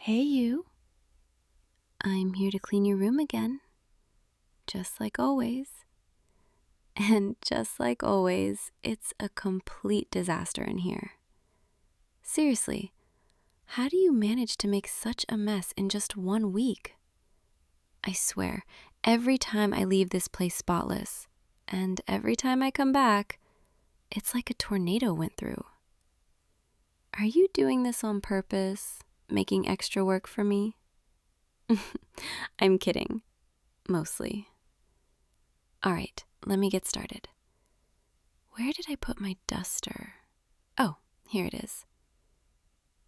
Hey you, I'm here to clean your room again, just like always. And just like always, it's a complete disaster in here. Seriously, how do you manage to make such a mess in just 1 week? I swear, every time I leave this place spotless, and every time I come back, it's like a tornado went through. Are you doing this on purpose, making extra work for me? I'm kidding, mostly. All right, let me get started. Where did I put my duster? Oh, here it is.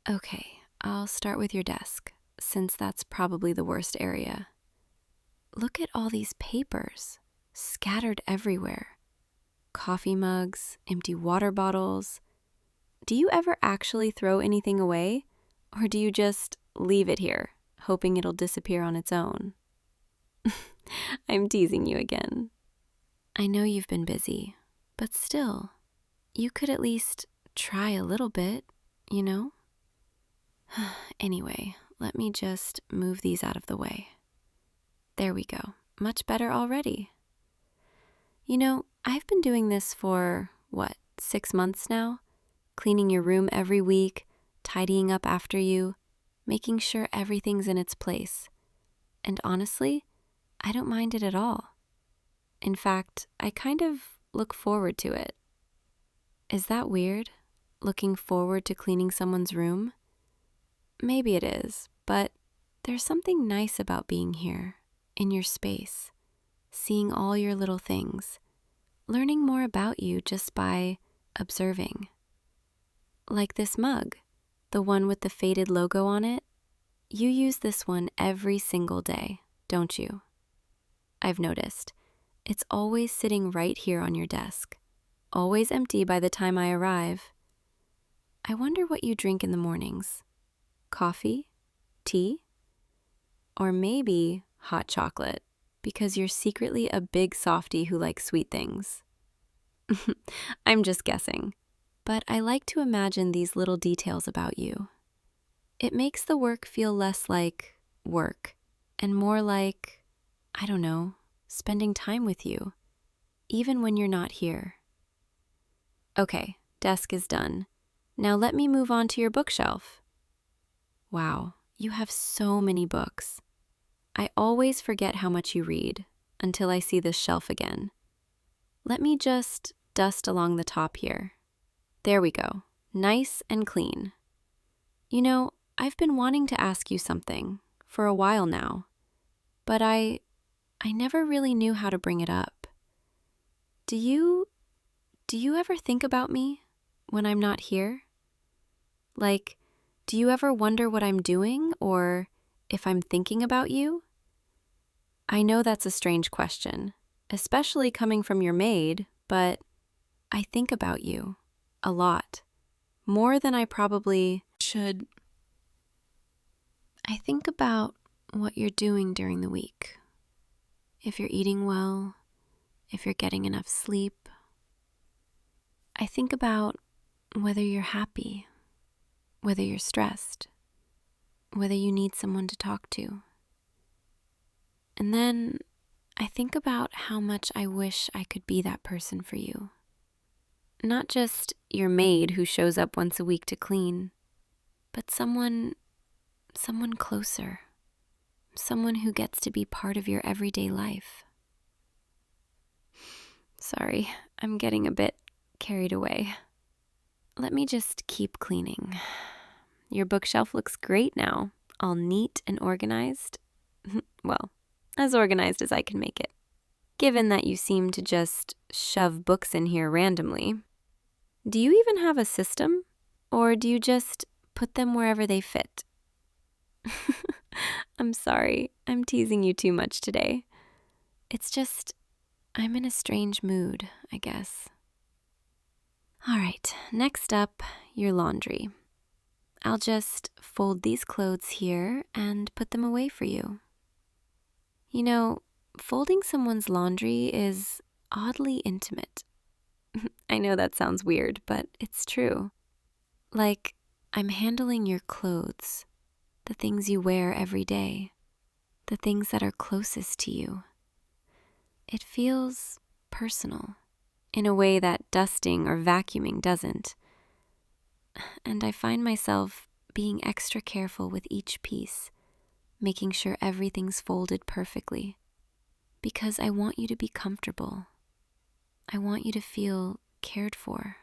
Okay, I'll start with your desk, since that's probably the worst area. Look at all these papers, scattered everywhere. Coffee mugs, empty water bottles. Do you ever actually throw anything away, or do you just leave it here, hoping it'll disappear on its own? I'm teasing you again. I know you've been busy, but still, you could at least try a little bit, you know? Anyway, let me just move these out of the way. There we go. Much better already. You know, I've been doing this for, 6 months now? Cleaning your room every week, tidying up after you, making sure everything's in its place. And honestly, I don't mind it at all. In fact, I kind of look forward to it. Is that weird? Looking forward to cleaning someone's room? Maybe it is, but there's something nice about being here, in your space, seeing all your little things, learning more about you just by observing. Like this mug, the one with the faded logo on it. You use this one every single day, don't you? I've noticed. It's always sitting right here on your desk, always empty by the time I arrive. I wonder what you drink in the mornings. Coffee? Tea? Or maybe hot chocolate, because you're secretly a big softie who likes sweet things. I'm just guessing, but I like to imagine these little details about you. It makes the work feel less like work and more like, I don't know, spending time with you, even when you're not here. Okay, desk is done. Now let me move on to your bookshelf. Wow, you have so many books. I always forget how much you read until I see this shelf again. Let me just dust along the top here. There we go, nice and clean. You know, I've been wanting to ask you something for a while now, but I never really knew how to bring it up. Do you ever think about me when I'm not here? Like, do you ever wonder what I'm doing or if I'm thinking about you? I know that's a strange question, especially coming from your maid, but I think about you a lot, more than I probably should. I think about what you're doing during the week. If you're eating well, if you're getting enough sleep. I think about whether you're happy, whether you're stressed, whether you need someone to talk to. And then I think about how much I wish I could be that person for you. Not just your maid who shows up once a week to clean, but someone closer. Someone who gets to be part of your everyday life. Sorry, I'm getting a bit carried away. Let me just keep cleaning. Your bookshelf looks great now, all neat and organized. Well, as organized as I can make it, given that you seem to just shove books in here randomly. Do you even have a system, or do you just put them wherever they fit? I'm sorry, I'm teasing you too much today. It's just, I'm in a strange mood, I guess. All right, next up, your laundry. I'll just fold these clothes here and put them away for you. You know, folding someone's laundry is oddly intimate. I know that sounds weird, but it's true. Like, I'm handling your clothes, the things you wear every day, the things that are closest to you. It feels personal in a way that dusting or vacuuming doesn't. And I find myself being extra careful with each piece, making sure everything's folded perfectly, because I want you to be comfortable. I want you to feel cared for.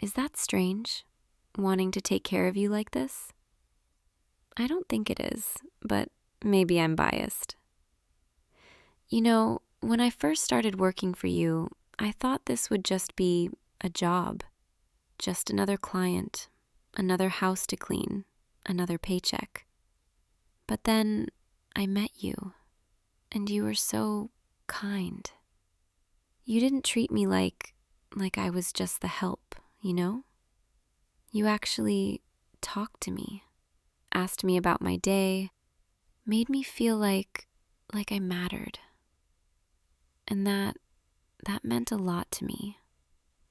Is that strange, wanting to take care of you like this? I don't think it is, but maybe I'm biased. You know, when I first started working for you, I thought this would just be a job, just another client, another house to clean, another paycheck. But then I met you, and you were so kind. You didn't treat me like I was just the help, you know? You actually talked to me, asked me about my day, made me feel like I mattered. And that meant a lot to me,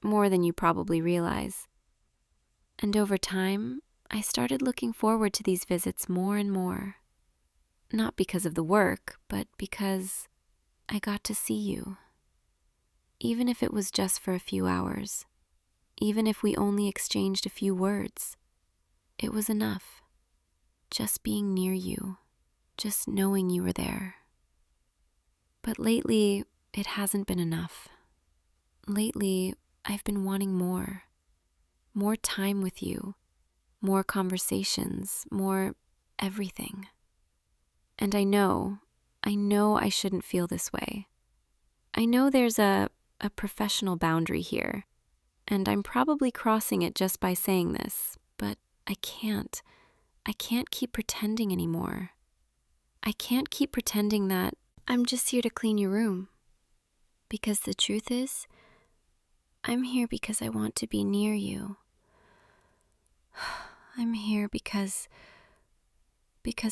more than you probably realize. And over time, I started looking forward to these visits more and more. Not because of the work, but because I got to see you. Even if it was just for a few hours, even if we only exchanged a few words, it was enough. Just being near you, just knowing you were there. But lately, it hasn't been enough. Lately, I've been wanting more. More time with you, more conversations, more everything. And I know I shouldn't feel this way. I know there's a professional boundary here, and I'm probably crossing it just by saying this, but I can't keep pretending anymore. I can't keep pretending that I'm just here to clean your room. Because the truth is, I'm here because I want to be near you. I'm here because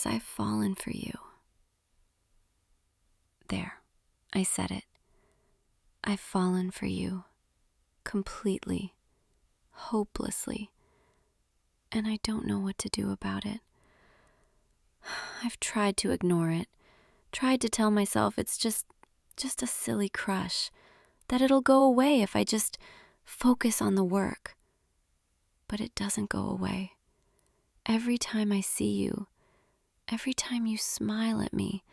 I've fallen for you. There, I said it. I've fallen for you. Completely. Hopelessly. And I don't know what to do about it. I've tried to ignore it. Tried to tell myself it's just a silly crush. That it'll go away if I just focus on the work. But it doesn't go away. Every time I see you, every time you smile at me,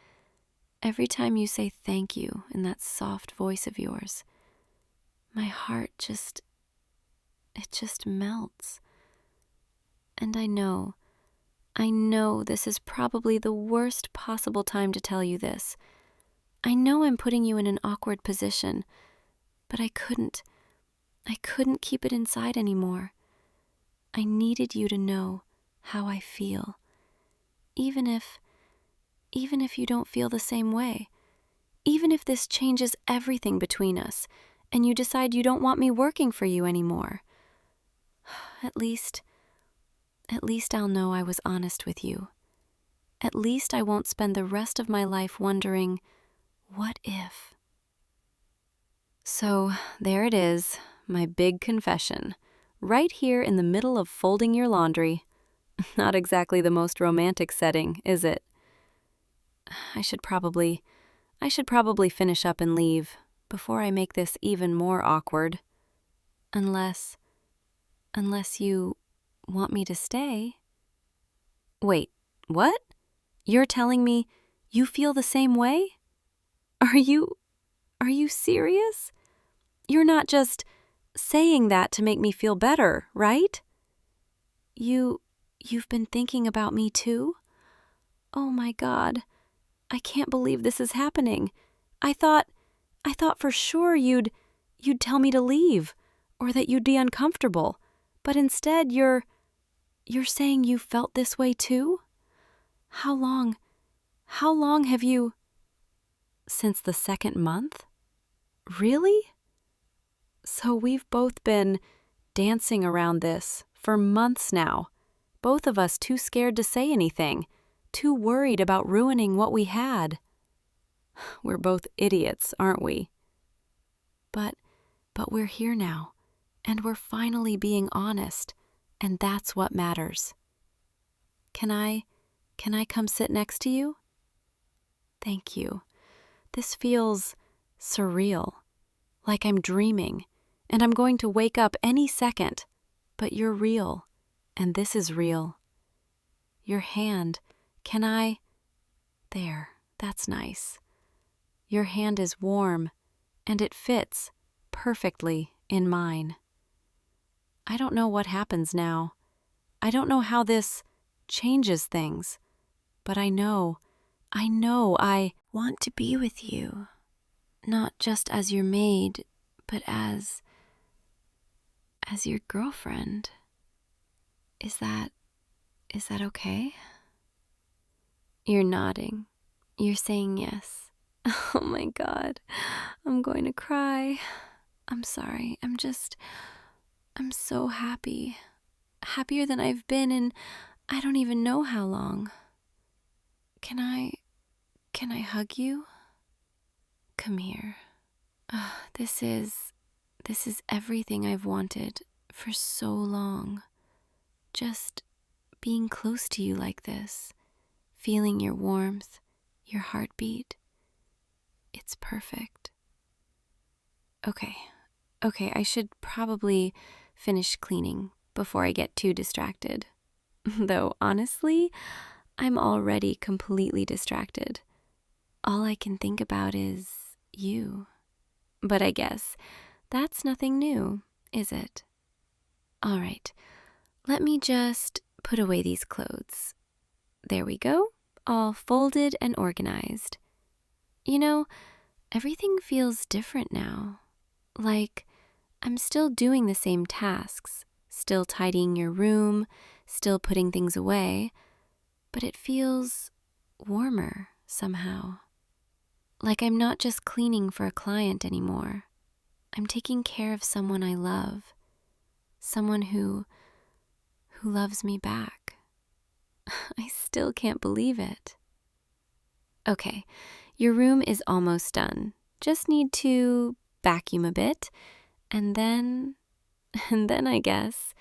every time you say thank you in that soft voice of yours, my heart just melts. And I know this is probably the worst possible time to tell you this. I know I'm putting you in an awkward position, but I couldn't keep it inside anymore. I needed you to know how I feel, even if you don't feel the same way, even if this changes everything between us, and you decide you don't want me working for you anymore. At least I'll know I was honest with you. At least I won't spend the rest of my life wondering, what if? So there it is, my big confession, right here in the middle of folding your laundry. Not exactly the most romantic setting, is it? I should probably finish up and leave before I make this even more awkward. Unless you want me to stay. Wait, what? You're telling me you feel the same way? Are you serious? You're not just saying that to make me feel better, right? You've been thinking about me too? Oh my God. I can't believe this is happening. I thought for sure you'd tell me to leave or that you'd be uncomfortable. But instead you're saying you felt this way too? How long have you... Since the second month? Really? So we've both been dancing around this for months now. Both of us too scared to say anything, too worried about ruining what we had. We're both idiots, aren't we? But we're here now, and we're finally being honest, and that's what matters. Can I come sit next to you? Thank you. This feels surreal, like I'm dreaming, and I'm going to wake up any second. But you're real, and this is real. Your hand, can I? There, that's nice. Your hand is warm, and it fits perfectly in mine. I don't know what happens now. I don't know how this changes things, but I know I want to be with you, not just as your maid, but as your girlfriend. Is that okay? You're nodding. You're saying yes. Oh my God, I'm going to cry. I'm sorry. I'm so happy. Happier than I've been in I don't even know how long. Can I hug you? Come here. This is everything I've wanted for so long. Just being close to you like this, feeling your warmth, your heartbeat. It's perfect. Okay, I should probably finish cleaning before I get too distracted. Though, honestly, I'm already completely distracted. All I can think about is you. But I guess that's nothing new, is it? All right, let me just put away these clothes. There we go, all folded and organized. You know, everything feels different now. Like I'm still doing the same tasks, still tidying your room, still putting things away, but it feels warmer somehow. Like I'm not just cleaning for a client anymore. I'm taking care of someone I love, someone who loves me back. I still can't believe it. Okay, your room is almost done. Just need to vacuum a bit, and then I guess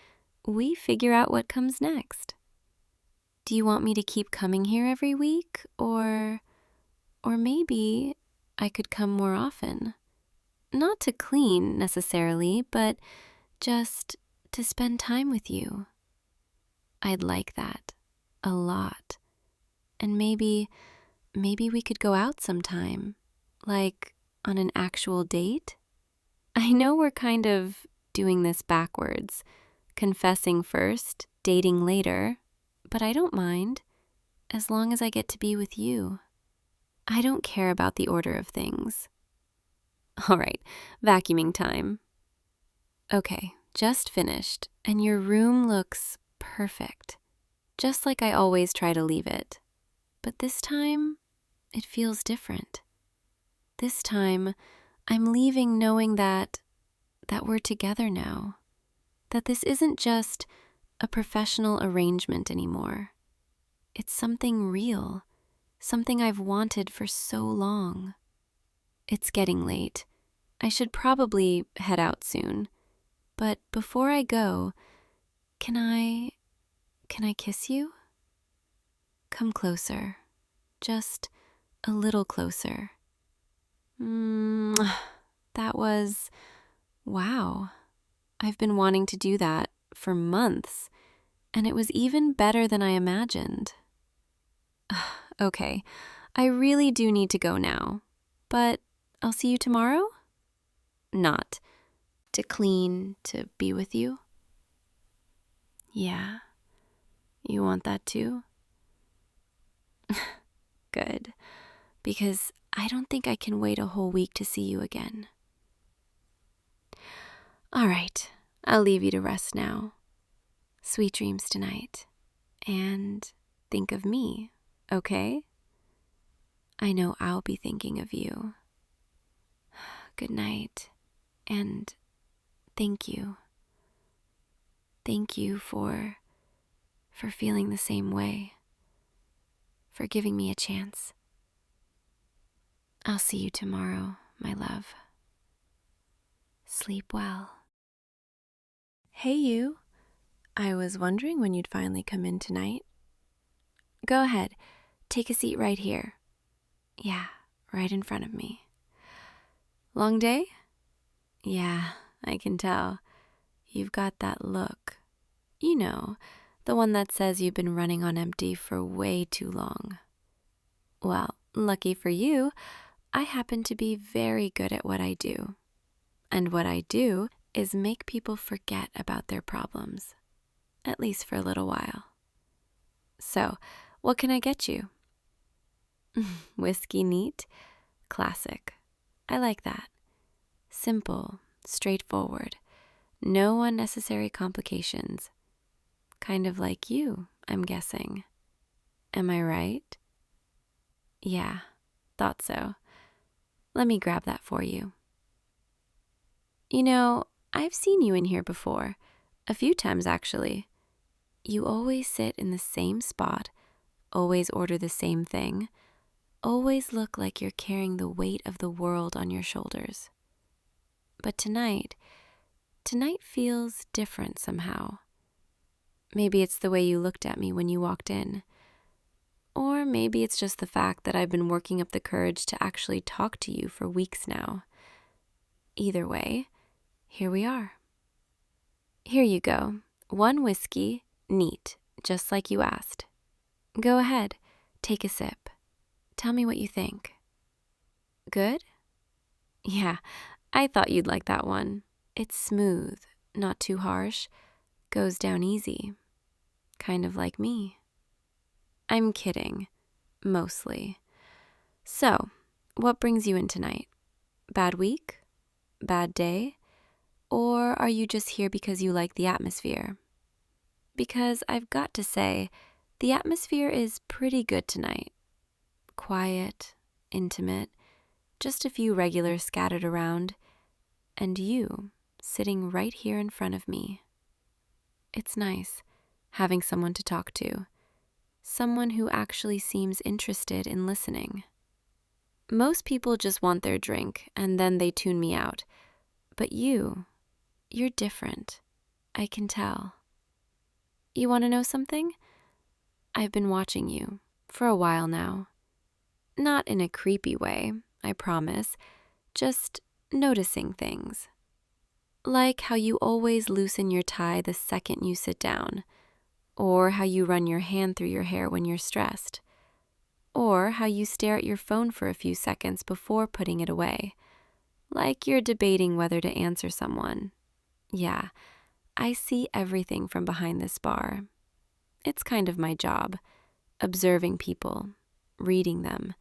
we figure out what comes next. Do you want me to keep coming here every week, or maybe I could come more often? Not to clean necessarily, but just to spend time with you. I'd like that a lot. And maybe we could go out sometime, like on an actual date. I know we're kind of doing this backwards, confessing first, dating later, but I don't mind, as long as I get to be with you. I don't care about the order of things. All right, vacuuming time. Okay, just finished, and your room looks perfect, just like I always try to leave it. But this time, it feels different. This time, I'm leaving knowing that we're together now, that this isn't just a professional arrangement anymore. It's something real, something I've wanted for so long. It's getting late. I should probably head out soon. But before I go, can I kiss you? Come closer. Just a little closer. That was... wow. I've been wanting to do that for months, and it was even better than I imagined. Okay, I really do need to go now, but I'll see you tomorrow? Not to clean, to be with you? Yeah, you want that too? Good, because I don't think I can wait a whole week to see you again. All right, I'll leave you to rest now. Sweet dreams tonight, and think of me, okay? I know I'll be thinking of you. Good night, and thank you. Thank you for feeling the same way, for giving me a chance. I'll see you tomorrow, my love. Sleep well. Hey you, I was wondering when you'd finally come in tonight. Go ahead, take a seat right here. Yeah, right in front of me. Long day? Yeah, I can tell. You've got that look. You know, the one that says you've been running on empty for way too long. Well, lucky for you, I happen to be very good at what I do. And what I do is make people forget about their problems, at least for a little while. So, what can I get you? Whiskey neat? Classic. I like that. Simple, straightforward, no unnecessary complications. Kind of like you, I'm guessing. Am I right? Yeah, thought so. Let me grab that for you. You know, I've seen you in here before, a few times actually. You always sit in the same spot, always order the same thing, always look like you're carrying the weight of the world on your shoulders. But tonight feels different somehow. Maybe it's the way you looked at me when you walked in. Or maybe it's just the fact that I've been working up the courage to actually talk to you for weeks now. Either way, here we are. Here you go. 1 whiskey, neat, just like you asked. Go ahead, take a sip. Tell me what you think. Good? Yeah, I thought you'd like that one. It's smooth, not too harsh, goes down easy. Kind of like me. I'm kidding, mostly. So, what brings you in tonight? Bad week? Bad day? Or are you just here because you like the atmosphere? Because I've got to say, the atmosphere is pretty good tonight. Quiet, intimate, just a few regulars scattered around, and you sitting right here in front of me. It's nice having someone to talk to, someone who actually seems interested in listening. Most people just want their drink and then they tune me out, but you're different. I can tell. You want to know something? I've been watching you for a while now. Not in a creepy way, I promise, just noticing things. Like how you always loosen your tie the second you sit down, or how you run your hand through your hair when you're stressed, or how you stare at your phone for a few seconds before putting it away, like you're debating whether to answer someone. Yeah, I see everything from behind this bar. It's kind of my job, observing people, reading them,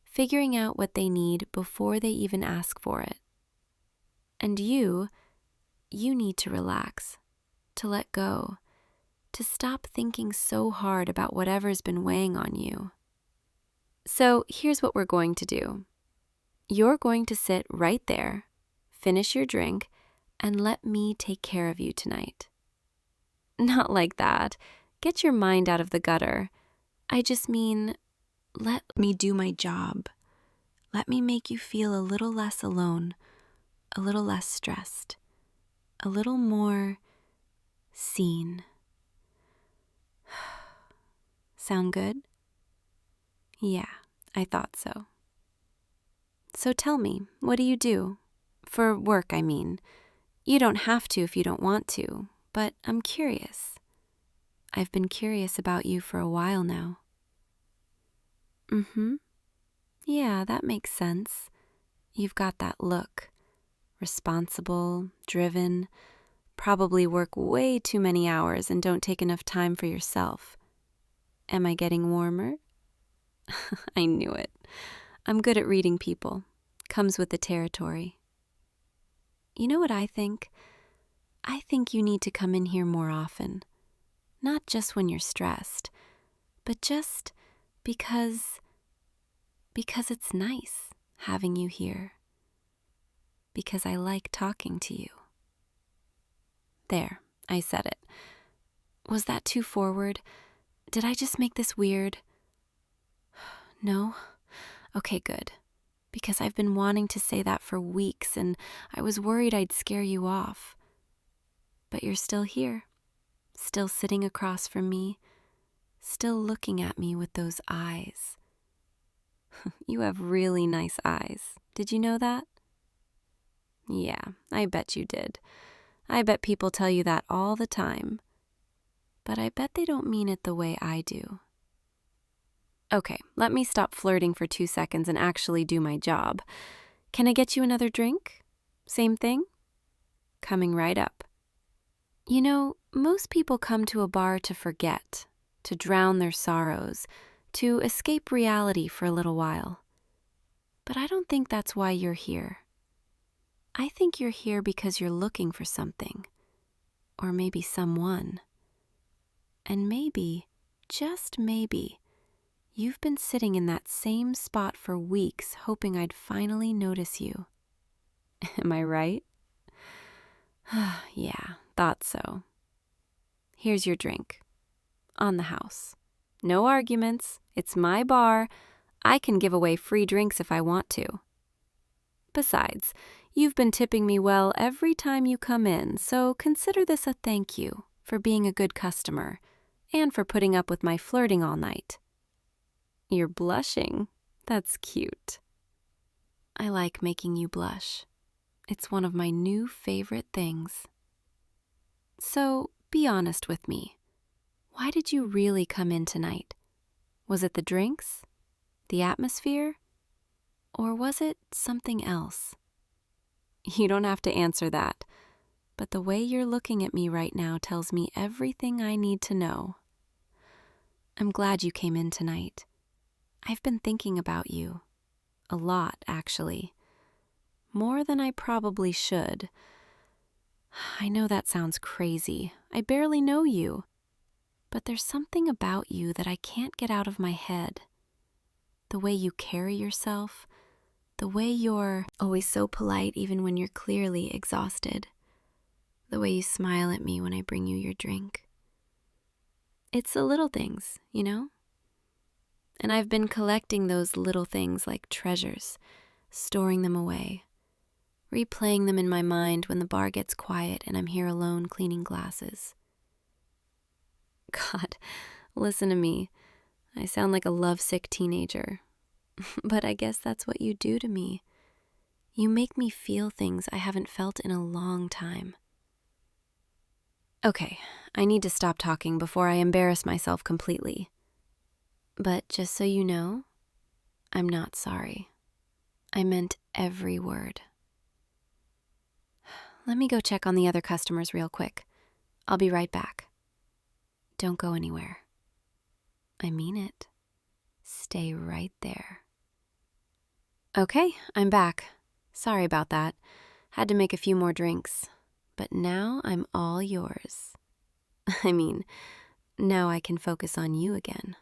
figuring out what they need before they even ask for it. And you need to relax, to let go, to stop thinking so hard about whatever's been weighing on you. So here's what we're going to do. You're going to sit right there, finish your drink, and let me take care of you tonight. Not like that. Get your mind out of the gutter. I just mean, let me do my job. Let me make you feel a little less alone, a little less stressed, a little more seen. Sound good? Yeah, I thought so. So tell me, what do you do? For work, I mean. You don't have to if you don't want to, but I'm curious. I've been curious about you for a while now. Yeah, that makes sense. You've got that look. Responsible, driven, probably work way too many hours and don't take enough time for yourself. Am I getting warmer? I knew it. I'm good at reading people. Comes with the territory. You know what I think? I think you need to come in here more often. Not just when you're stressed, but just because it's nice having you here. Because I like talking to you. There, I said it. Was that too forward? Did I just make this weird? No? Okay, good. Because I've been wanting to say that for weeks and I was worried I'd scare you off. But you're still here, still sitting across from me, still looking at me with those eyes. You have really nice eyes. Did you know that? Yeah, I bet you did. I bet people tell you that all the time. But I bet they don't mean it the way I do. Okay, let me stop flirting for 2 seconds and actually do my job. Can I get you another drink? Same thing? Coming right up. You know, most people come to a bar to forget, to drown their sorrows, to escape reality for a little while. But I don't think that's why you're here. I think you're here because you're looking for something, or maybe someone. And maybe, just maybe, you've been sitting in that same spot for weeks hoping I'd finally notice you. Am I right? Yeah, thought so. Here's your drink. On the house. No arguments. It's my bar. I can give away free drinks if I want to. Besides, you've been tipping me well every time you come in, so consider this a thank you for being a good customer and for putting up with my flirting all night. You're blushing. That's cute. I like making you blush. It's one of my new favorite things. So, be honest with me. Why did you really come in tonight? Was it the drinks? The atmosphere? Or was it something else? You don't have to answer that, but the way you're looking at me right now tells me everything I need to know. I'm glad you came in tonight. I've been thinking about you. A lot, actually. More than I probably should. I know that sounds crazy. I barely know you. But there's something about you that I can't get out of my head. The way you carry yourself, the way you're always so polite even when you're clearly exhausted, the way you smile at me when I bring you your drink. It's the little things, you know? And I've been collecting those little things like treasures, storing them away, replaying them in my mind when the bar gets quiet and I'm here alone cleaning glasses. God, listen to me. I sound like a lovesick teenager. But I guess that's what you do to me. You make me feel things I haven't felt in a long time. Okay, I need to stop talking before I embarrass myself completely. But just so you know, I'm not sorry. I meant every word. Let me go check on the other customers real quick. I'll be right back. Don't go anywhere. I mean it. Stay right there. Okay, I'm back. Sorry about that. Had to make a few more drinks. But now I'm all yours. I mean, now I can focus on you again.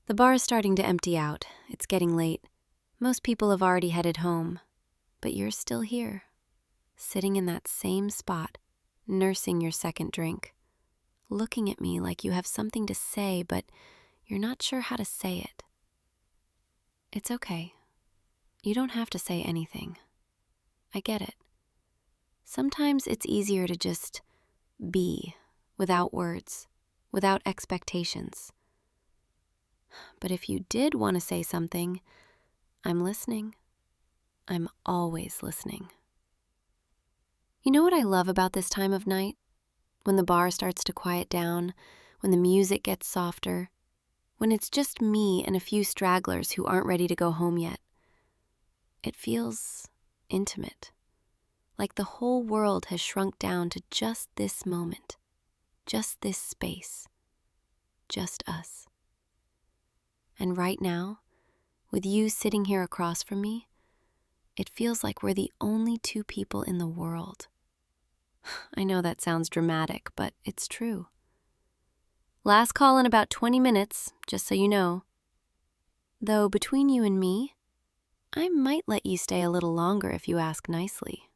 The bar is starting to empty out. It's getting late. Most people have already headed home. But you're still here, sitting in that same spot, nursing your second drink, looking at me like you have something to say, but you're not sure how to say it. It's okay. You don't have to say anything. I get it. Sometimes it's easier to just be, without words, without expectations. But if you did want to say something, I'm listening. I'm always listening. You know what I love about this time of night? When the bar starts to quiet down, when the music gets softer, when it's just me and a few stragglers who aren't ready to go home yet. It feels intimate, like the whole world has shrunk down to just this moment, just this space, just us. And right now, with you sitting here across from me, it feels like we're the only two people in the world. I know that sounds dramatic, but it's true. Last call in about 20 minutes, just so you know. Though between you and me, I might let you stay a little longer if you ask nicely.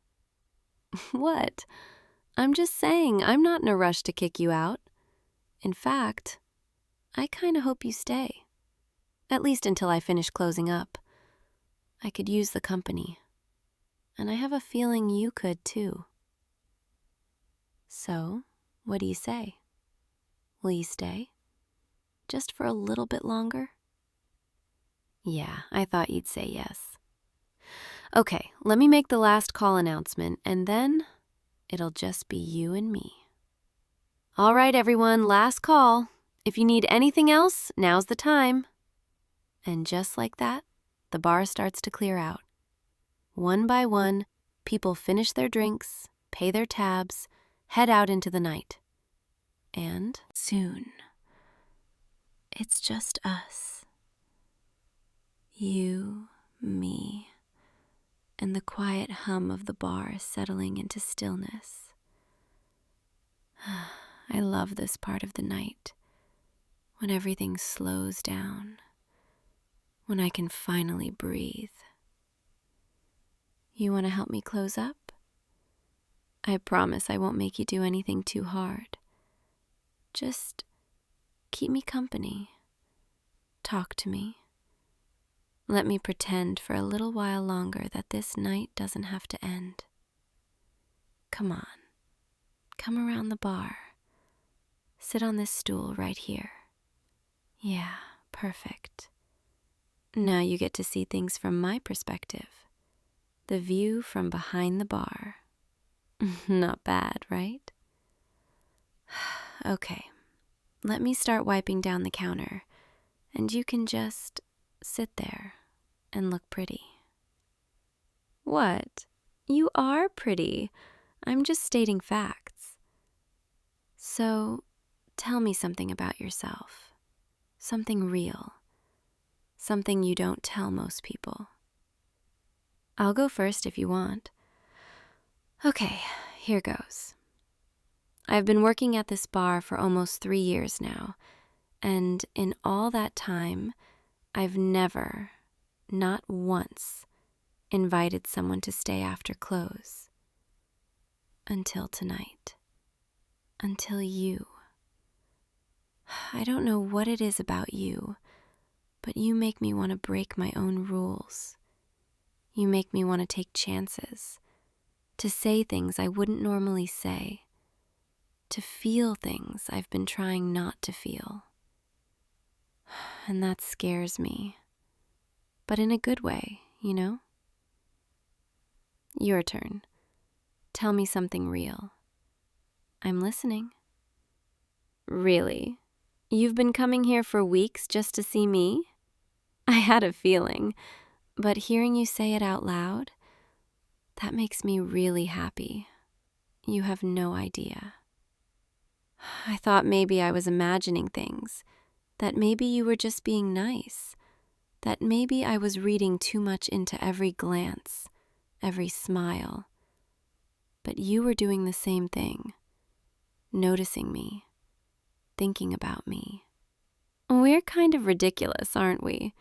What? I'm just saying, I'm not in a rush to kick you out. In fact, I kind of hope you stay. At least until I finish closing up. I could use the company. And I have a feeling you could too. So, what do you say? Will you stay? just for a little bit longer? Yeah, I thought you'd say yes. Okay, let me make the last call announcement, and then it'll just be you and me. All right, everyone, last call. If you need anything else, now's the time. And just like that, the bar starts to clear out. One by one, people finish their drinks, pay their tabs, head out into the night. And soon, it's just us. You, me, and the quiet hum of the bar settling into stillness. I love this part of the night, when everything slows down, when I can finally breathe. You want to help me close up? I promise I won't make you do anything too hard. Just keep me company. Talk to me. Let me pretend for a little while longer that this night doesn't have to end. Come on. Come around the bar. Sit on this stool right here. Yeah, perfect. Now you get to see things from my perspective. The view from behind the bar. Not bad, right? Okay, let me start wiping down the counter, and you can just sit there and look pretty. What? You are pretty. I'm just stating facts. So, tell me something about yourself. Something real. Something you don't tell most people. I'll go first if you want. Okay, here goes. I've been working at this bar for almost 3 years now, and in all that time, I've never, not once, invited someone to stay after close. Until tonight. Until you. I don't know what it is about you, but you make me want to break my own rules. You make me want to take chances, to say things I wouldn't normally say, to feel things I've been trying not to feel. And that scares me, but in a good way, you know? Your turn. Tell me something real. I'm listening. Really? You've been coming here for weeks just to see me? I had a feeling, but hearing you say it out loud, that makes me really happy. You have no idea. I thought maybe I was imagining things, that maybe you were just being nice, that maybe I was reading too much into every glance, every smile. But you were doing the same thing, noticing me, thinking about me. We're kind of ridiculous, aren't we?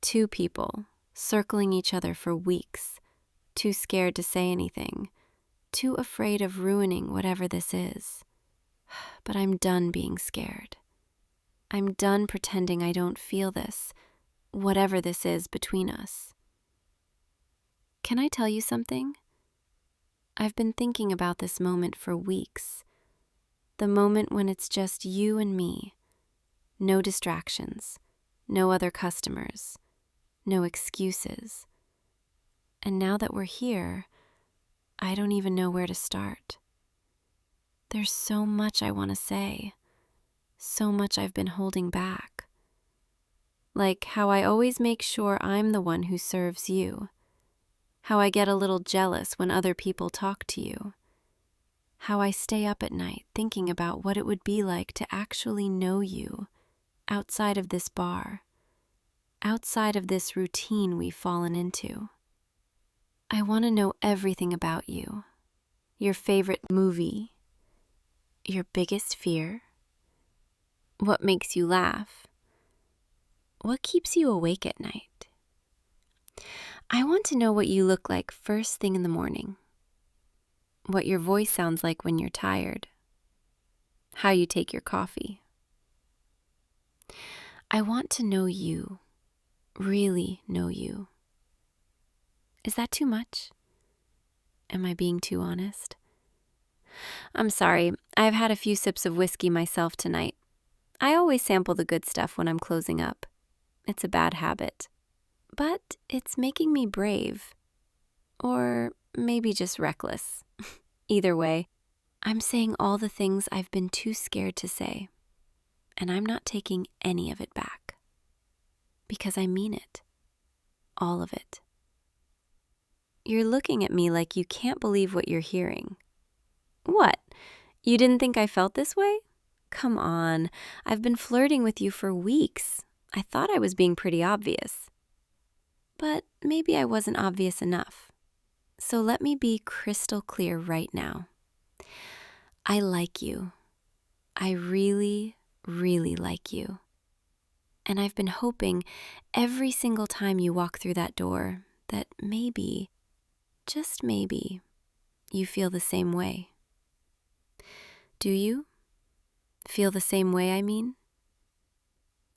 Two people, circling each other for weeks, too scared to say anything, too afraid of ruining whatever this is. But I'm done being scared. I'm done pretending I don't feel this, whatever this is between us. Can I tell you something? I've been thinking about this moment for weeks. The moment when it's just you and me. No distractions, no other customers, no excuses. And now that we're here, I don't even know where to start. There's so much I want to say, so much I've been holding back. Like how I always make sure I'm the one who serves you. How I get a little jealous when other people talk to you. How I stay up at night thinking about what it would be like to actually know you outside of this bar, outside of this routine we've fallen into. I want to know everything about you. Your favorite movie, your biggest fear, what makes you laugh, what keeps you awake at night. I want to know what you look like first thing in the morning, what your voice sounds like when you're tired, how you take your coffee. I want to know you, really know you. Is that too much? Am I being too honest? I'm sorry, I've had a few sips of whiskey myself tonight. I always sample the good stuff when I'm closing up. It's a bad habit. But it's making me brave. Or maybe just reckless. Either way, I'm saying all the things I've been too scared to say. And I'm not taking any of it back. Because I mean it. All of it. You're looking at me like you can't believe what you're hearing. What? You didn't think I felt this way? Come on, I've been flirting with you for weeks. I thought I was being pretty obvious. But maybe I wasn't obvious enough. So let me be crystal clear right now. I like you. I really, really like you. And I've been hoping every single time you walk through that door that maybe, just maybe, you feel the same way. Do you? Feel the same way, I mean?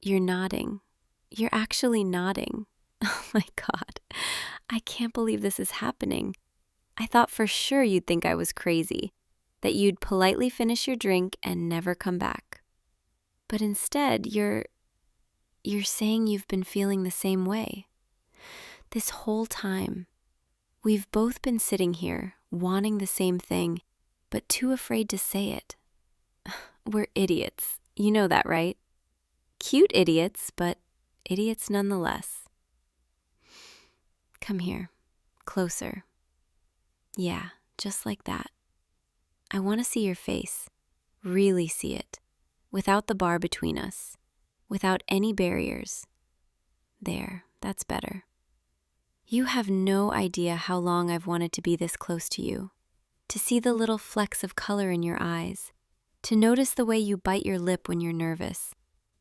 You're nodding. You're actually nodding. Oh my God. I can't believe this is happening. I thought for sure you'd think I was crazy, that you'd politely finish your drink and never come back. But instead, you're saying you've been feeling the same way. This whole time, we've both been sitting here, wanting the same thing, but too afraid to say it. We're idiots. You know that, right? Cute idiots, but idiots nonetheless. Come here, closer. Yeah, just like that. I want to see your face, really see it, without the bar between us, without any barriers. There, that's better. You have no idea how long I've wanted to be this close to you, to see the little flecks of color in your eyes, to notice the way you bite your lip when you're nervous,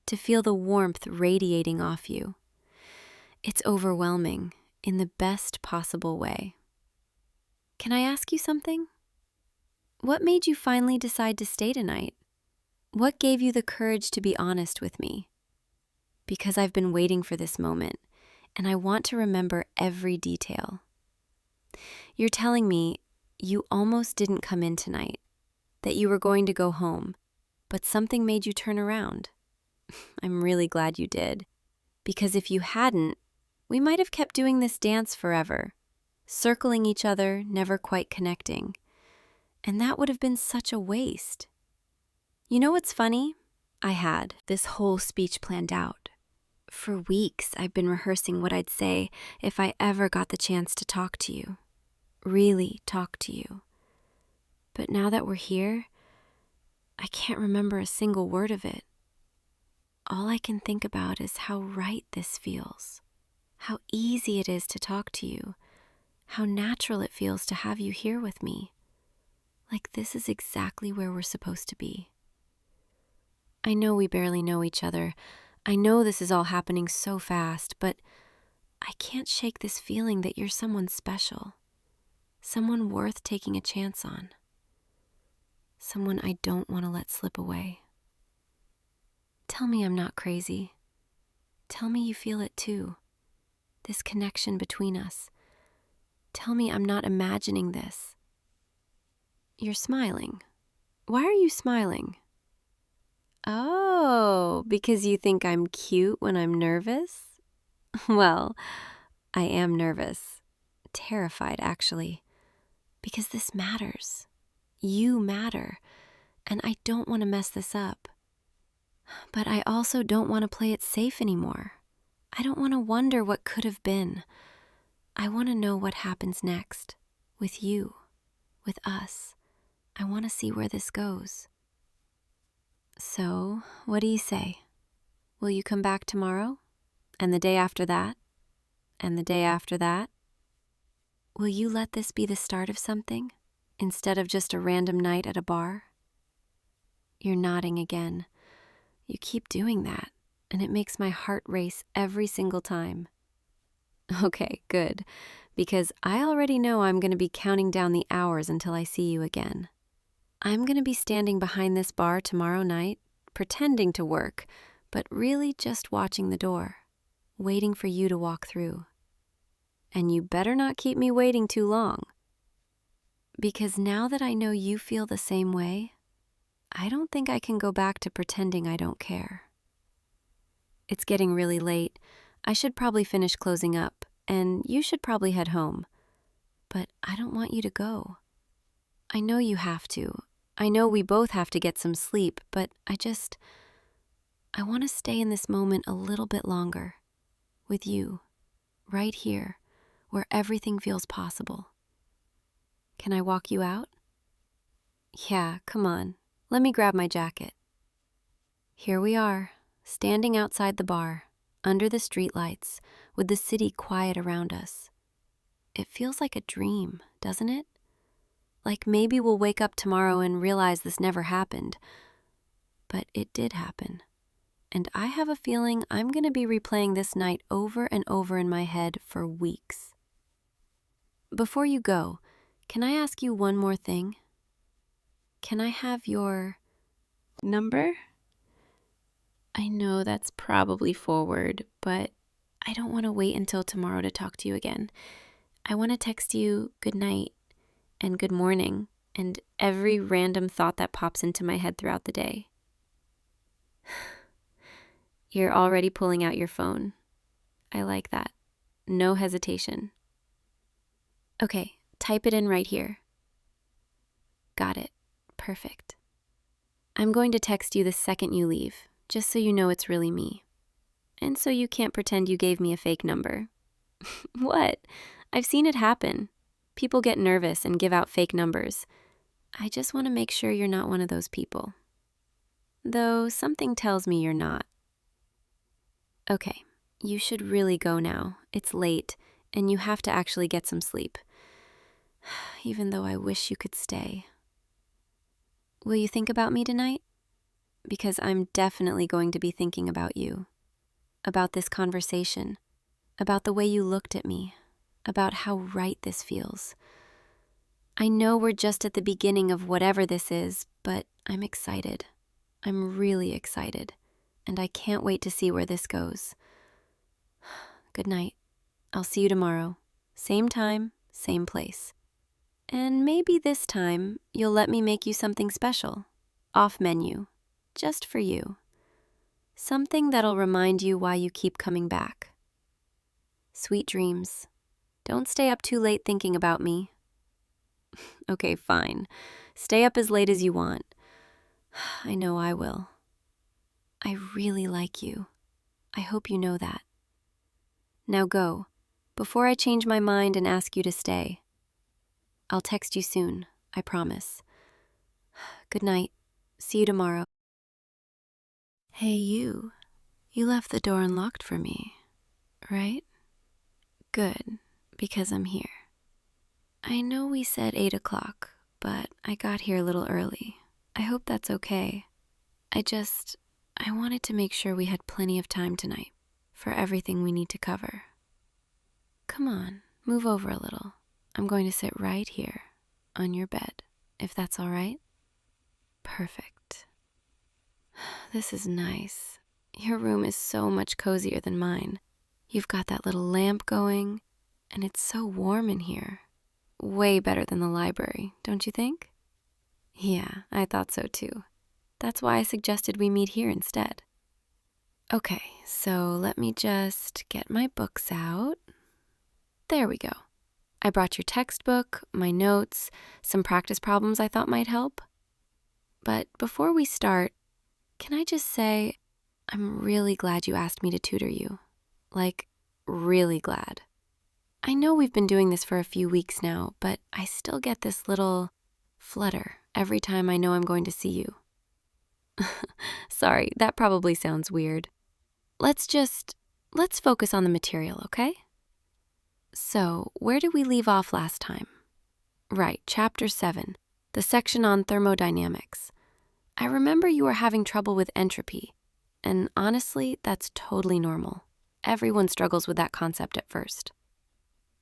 to feel the warmth radiating off you. It's overwhelming in the best possible way. Can I ask you something? What made you finally decide to stay tonight? What gave you the courage to be honest with me? Because I've been waiting for this moment, and I want to remember every detail. You're telling me you almost didn't come in tonight, that you were going to go home, but something made you turn around. I'm really glad you did, because if you hadn't, we might have kept doing this dance forever, circling each other, never quite connecting. And that would have been such a waste. You know what's funny? I had this whole speech planned out. For weeks, I've been rehearsing what I'd say if I ever got the chance to talk to you. Really talk to you. But now that we're here, I can't remember a single word of it. All I can think about is how right this feels. How easy it is to talk to you. How natural it feels to have you here with me. Like this is exactly where we're supposed to be. I know we barely know each other. I know this is all happening so fast, but I can't shake this feeling that you're someone special. Someone worth taking a chance on. Someone I don't want to let slip away. Tell me I'm not crazy. Tell me you feel it too. This connection between us. Tell me I'm not imagining this. You're smiling. Why are you smiling? Oh, because you think I'm cute when I'm nervous? Well, I am nervous. Terrified, actually. Because this matters. You matter. And I don't want to mess this up. But I also don't want to play it safe anymore. I don't want to wonder what could have been. I want to know what happens next. With you. With us. I want to see where this goes. So, what do you say? Will you come back tomorrow? And the day after that? And the day after that? Will you let this be the start of something, instead of just a random night at a bar? You're nodding again. You keep doing that, and it makes my heart race every single time. Okay, good, because I already know I'm going to be counting down the hours until I see you again. I'm going to be standing behind this bar tomorrow night, pretending to work, but really just watching the door, waiting for you to walk through. And you better not keep me waiting too long. Because now that I know you feel the same way, I don't think I can go back to pretending I don't care. It's getting really late. I should probably finish closing up, and you should probably head home. But I don't want you to go. I know you have to. I know we both have to get some sleep, but I want to stay in this moment a little bit longer. With you, right here, where everything feels possible. Can I walk you out? Yeah, come on. Let me grab my jacket. Here we are, standing outside the bar, under the streetlights, with the city quiet around us. It feels like a dream, doesn't it? Like maybe we'll wake up tomorrow and realize this never happened. But it did happen. And I have a feeling I'm going to be replaying this night over and over in my head for weeks. Before you go, can I ask you one more thing? Can I have your number? I know that's probably forward, but I don't want to wait until tomorrow to talk to you again. I want to text you good night and good morning and every random thought that pops into my head throughout the day. You're already pulling out your phone. I like that. No hesitation. Okay, type it in right here. Got it. Perfect. I'm going to text you the second you leave, just so you know it's really me. And so you can't pretend you gave me a fake number. What? I've seen it happen. People get nervous and give out fake numbers. I just want to make sure you're not one of those people. Though something tells me you're not. Okay, you should really go now. It's late, and you have to actually get some sleep. Even though I wish you could stay. Will you think about me tonight? Because I'm definitely going to be thinking about you. About this conversation. About the way you looked at me. About how right this feels. I know we're just at the beginning of whatever this is, but I'm excited. I'm really excited. And I can't wait to see where this goes. Good night. I'll see you tomorrow. Same time, same place. And maybe this time you'll let me make you something special. Off menu. Just for you. Something that'll remind you why you keep coming back. Sweet dreams. Don't stay up too late thinking about me. Okay, fine. Stay up as late as you want. I know I will. I really like you. I hope you know that. Now go, before I change my mind and ask you to stay. I'll text you soon, I promise. Good night. See you tomorrow. Hey, you. You left the door unlocked for me, right? Good, because I'm here. I know we said 8 o'clock, but I got here a little early. I hope that's okay. I wanted to make sure we had plenty of time tonight for everything we need to cover. Come on, move over a little. I'm going to sit right here on your bed, if that's all right. Perfect. This is nice. Your room is so much cozier than mine. You've got that little lamp going, and it's so warm in here. Way better than the library, don't you think? Yeah, I thought so too. That's why I suggested we meet here instead. Okay, so let me just get my books out. There we go. I brought your textbook, my notes, some practice problems I thought might help. But before we start, can I just say, I'm really glad you asked me to tutor you. Like, really glad. I know we've been doing this for a few weeks now, but I still get this little flutter every time I know I'm going to see you. Sorry, that probably sounds weird. Let's focus on the material, okay? So, where did we leave off last time? Right, chapter 7, the section on thermodynamics. I remember you were having trouble with entropy, and honestly, that's totally normal. Everyone struggles with that concept at first.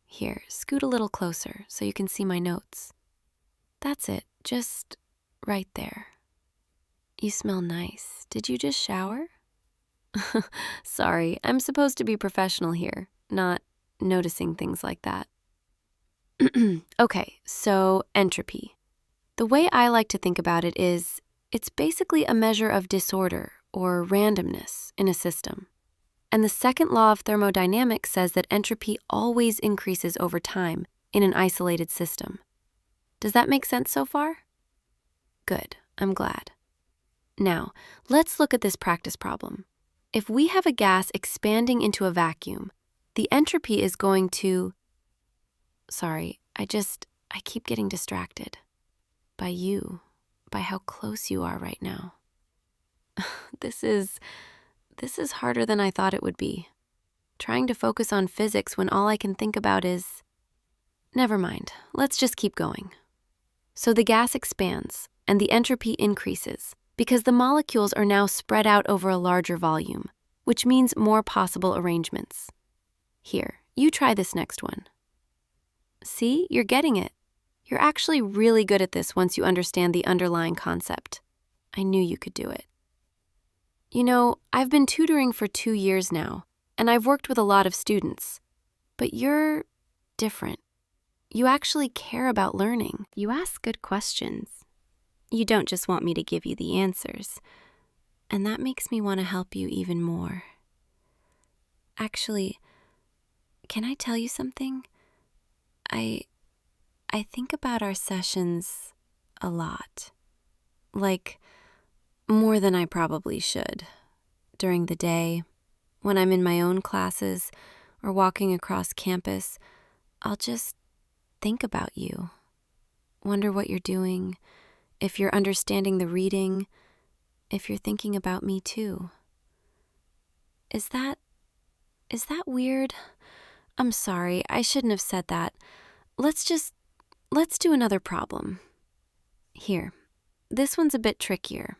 Here, scoot a little closer so you can see my notes. That's it, just right there. You smell nice. Did you just shower? Sorry, I'm supposed to be professional here, not noticing things like that. Okay, so entropy. The way I like to think about it is, It's basically a measure of disorder or randomness in a system. And the second law of thermodynamics says that entropy always increases over time in an isolated system. Does that make sense so far? Good, I'm glad. Now, let's look at this practice problem. If we have a gas expanding into a vacuum, the entropy is going to... Sorry, I keep getting distracted. By you, by how close you are right now. This is harder than I thought it would be. Trying to focus on physics when all I can think about is... Never mind, let's just keep going. So the gas expands, and the entropy increases, because the molecules are now spread out over a larger volume, which means more possible arrangements. Here, you try this next one. See, you're getting it. You're actually really good at this once you understand the underlying concept. I knew you could do it. You know, I've been tutoring for 2 years now, and I've worked with a lot of students. But you're different. You actually care about learning. You ask good questions. You don't just want me to give you the answers. And that makes me want to help you even more. Actually, can I tell you something? I think about our sessions a lot. Like, more than I probably should. During the day, when I'm in my own classes or walking across campus, I'll just think about you. Wonder what you're doing, if you're understanding the reading, if you're thinking about me too. Is that weird? I'm sorry, I shouldn't have said that. Let's do another problem. Here, this one's a bit trickier.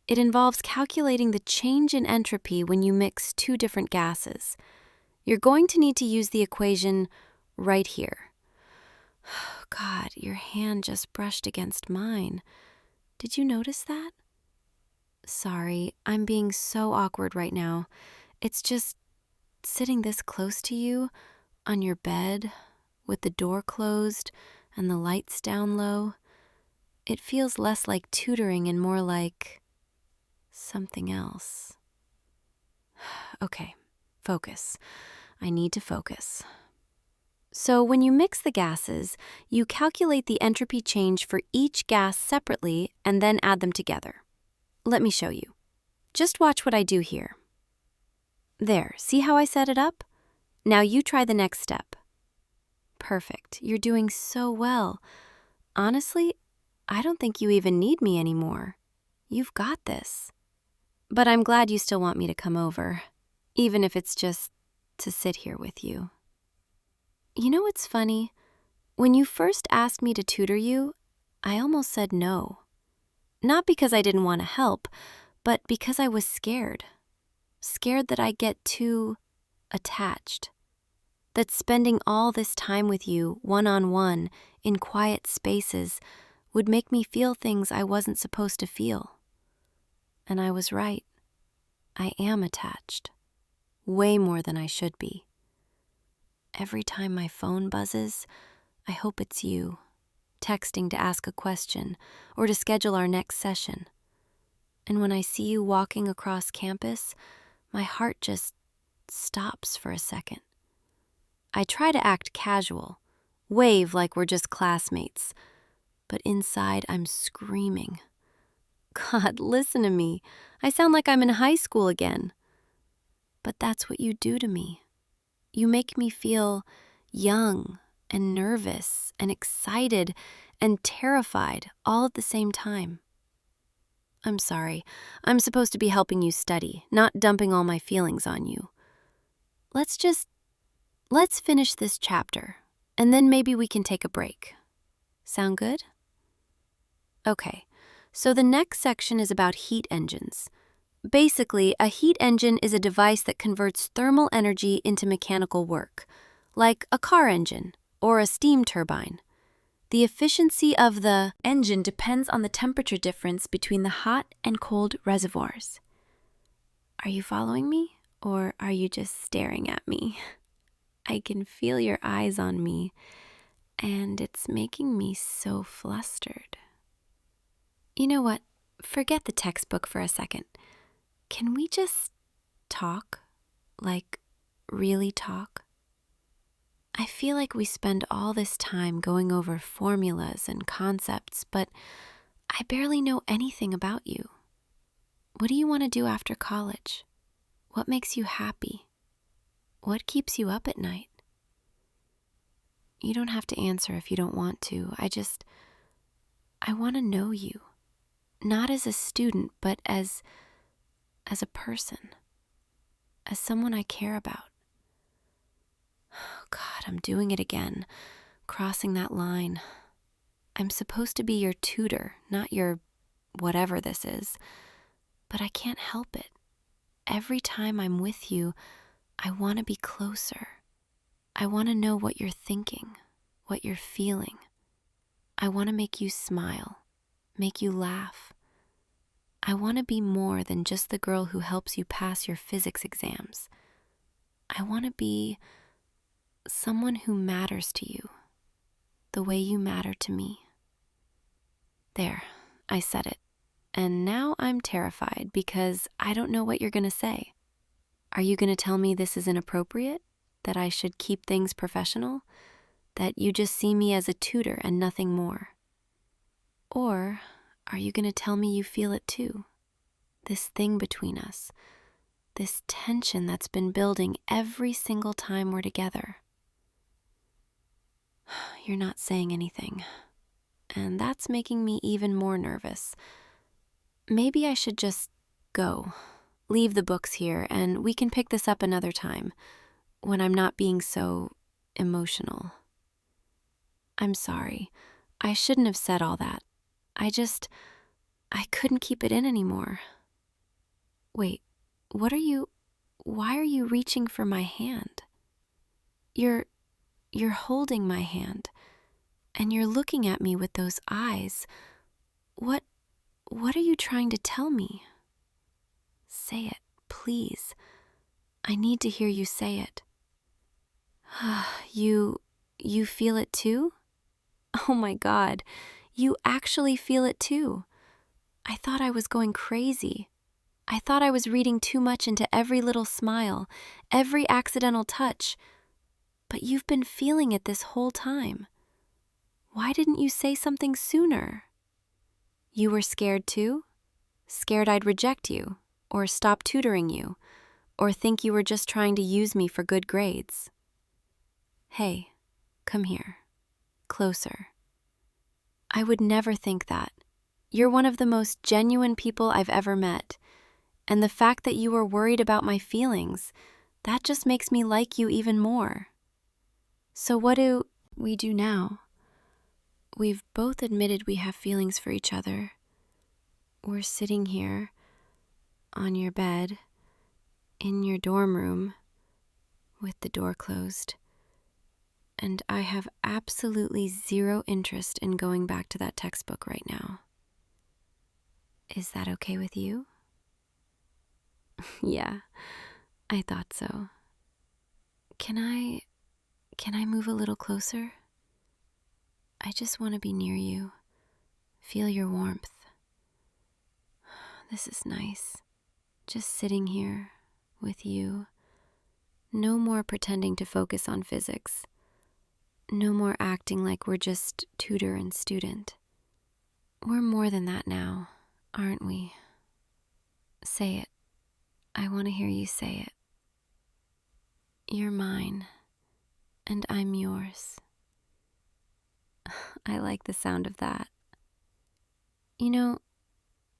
It involves calculating the change in entropy when you mix 2 different gases. You're going to need to use the equation right here. God, your hand just brushed against mine. Did you notice that? Sorry, I'm being so awkward right now. It's just sitting this close to you, on your bed, with the door closed and the lights down low. It feels less like tutoring and more like something else. Okay, focus. I need to focus. So when you mix the gases, you calculate the entropy change for each gas separately and then add them together. Let me show you. Just watch what I do here. There, see how I set it up? Now you try the next step. Perfect, you're doing so well. Honestly, I don't think you even need me anymore. You've got this. But I'm glad you still want me to come over, even if it's just to sit here with you. You know what's funny? When you first asked me to tutor you, I almost said no. Not because I didn't want to help, but because I was scared. Scared that I'd get too attached. That spending all this time with you, one-on-one, in quiet spaces, would make me feel things I wasn't supposed to feel. And I was right. I am attached. Way more than I should be. Every time my phone buzzes, I hope it's you, texting to ask a question or to schedule our next session. And when I see you walking across campus, my heart just stops for a second. I try to act casual, wave like we're just classmates, but inside I'm screaming. God, listen to me. I sound like I'm in high school again. But that's what you do to me. You make me feel young and nervous and excited and terrified all at the same time. I'm sorry. I'm supposed to be helping you study, not dumping all my feelings on you. Let's finish this chapter, and then maybe we can take a break. Sound good? Okay, so the next section is about heat engines. Basically, a heat engine is a device that converts thermal energy into mechanical work, like a car engine or a steam turbine. The efficiency of the engine depends on the temperature difference between the hot and cold reservoirs. Are you following me, or are you just staring at me? I can feel your eyes on me, and it's making me so flustered. You know what? forget the textbook for a second. Can we just talk? Like, really talk? I feel like we spend all this time going over formulas and concepts, but I barely know anything about you. What do you want to do after college? What makes you happy? What keeps you up at night? You don't have to answer if you don't want to. I want to know you. Not as a student, but as a person. As someone I care about. Oh God, I'm doing it again. Crossing that line. I'm supposed to be your tutor, not your whatever this is. But I can't help it. Every time I'm with you, I want to be closer. I want to know what you're thinking, what you're feeling. I want to make you smile, make you laugh. I want to be more than just the girl who helps you pass your physics exams. I want to be someone who matters to you, the way you matter to me. There, I said it. And now I'm terrified because I don't know what you're going to say. Are you going to tell me this is inappropriate? That I should keep things professional? That you just see me as a tutor and nothing more? Or are you going to tell me you feel it too? This thing between us, this tension that's been building every single time we're together. You're not saying anything, and that's making me even more nervous. Maybe I should just go, leave the books here, and we can pick this up another time, when I'm not being so emotional. I'm sorry. I shouldn't have said all that. I couldn't keep it in anymore. Wait, why are you reaching for my hand? You're holding my hand, and you're looking at me with those eyes. What are you trying to tell me? Say it, please. I need to hear you say it. You feel it too? Oh my God, you actually feel it too. I thought I was going crazy. I thought I was reading too much into every little smile, every accidental touch. But you've been feeling it this whole time. Why didn't you say something sooner? You were scared too? Scared I'd reject you, or stop tutoring you, or think you were just trying to use me for good grades. Hey, come here. Closer. I would never think that. You're one of the most genuine people I've ever met. And the fact that you were worried about my feelings, that just makes me like you even more. So what do we do now? We've both admitted we have feelings for each other. We're sitting here, on your bed, in your dorm room, with the door closed. And I have absolutely zero interest in going back to that textbook right now. Is that okay with you? Yeah, I thought so. Can I move a little closer? I just want to be near you, feel your warmth. This is nice. Just sitting here with you. No more pretending to focus on physics. No more acting like we're just tutor and student. We're more than that now, aren't we? Say it. I want to hear you say it. You're mine, and I'm yours. I like the sound of that. You know,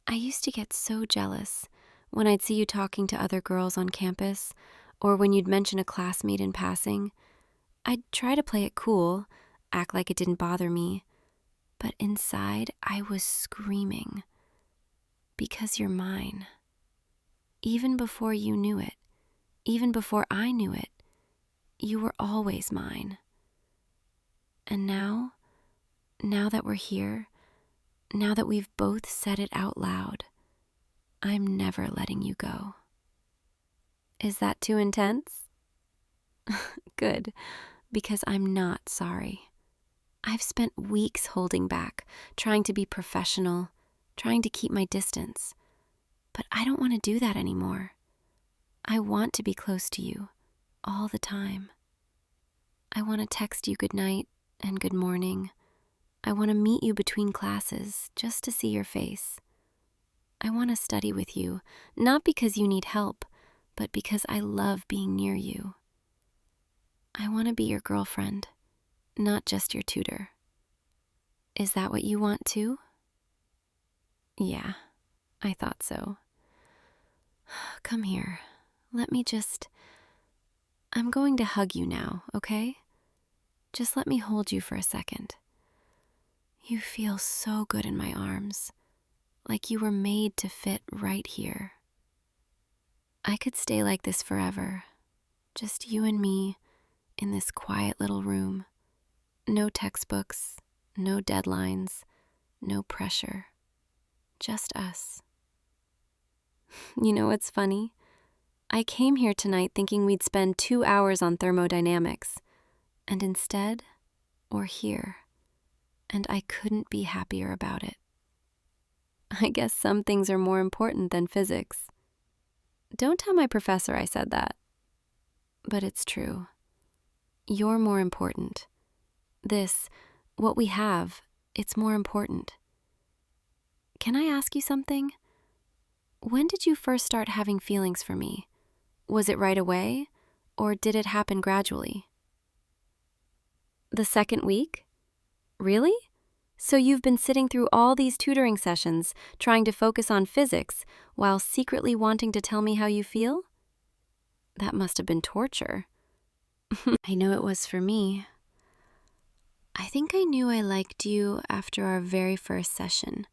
I used to get so jealous when I'd see you talking to other girls on campus, or when you'd mention a classmate in passing. I'd try to play it cool, act like it didn't bother me, but inside I was screaming. Because you're mine. Even before you knew it, even before I knew it, you were always mine. And now that we're here, now that we've both said it out loud, I'm never letting you go. Is that too intense? Good, because I'm not sorry. I've spent weeks holding back, trying to be professional, trying to keep my distance. But I don't want to do that anymore. I want to be close to you all the time. I want to text you good night and good morning. I want to meet you between classes just to see your face. I want to study with you, not because you need help, but because I love being near you. I want to be your girlfriend, not just your tutor. Is that what you want too? Yeah, I thought so. Come here. I'm going to hug you now, okay? Just let me hold you for a second. You feel so good in my arms, like you were made to fit right here. I could stay like this forever, just you and me in this quiet little room. No textbooks, no deadlines, no pressure, just us. You know what's funny? I came here tonight thinking we'd spend 2 hours on thermodynamics, and instead, we're here, and I couldn't be happier about it. I guess some things are more important than physics. Don't tell my professor I said that. But it's true. You're more important. What we have, it's more important. Can I ask you something? When did you first start having feelings for me? Was it right away, or did it happen gradually? The second week? Really? So you've been sitting through all these tutoring sessions, trying to focus on physics, while secretly wanting to tell me how you feel? That must have been torture. I know it was for me. I think I knew I liked you after our very first session.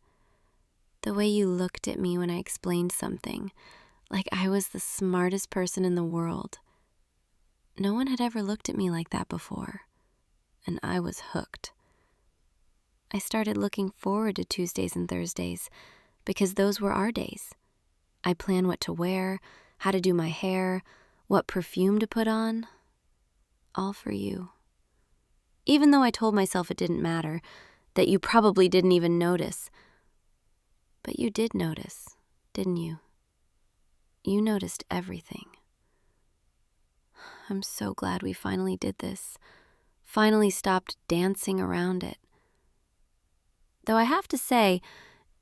The way you looked at me when I explained something, like I was the smartest person in the world. No one had ever looked at me like that before, and I was hooked. I started looking forward to Tuesdays and Thursdays because those were our days. I planned what to wear, how to do my hair, what perfume to put on, all for you. Even though I told myself it didn't matter, that you probably didn't even notice. But you did notice, didn't you? You noticed everything. I'm so glad we finally did this, finally stopped dancing around it. Though I have to say,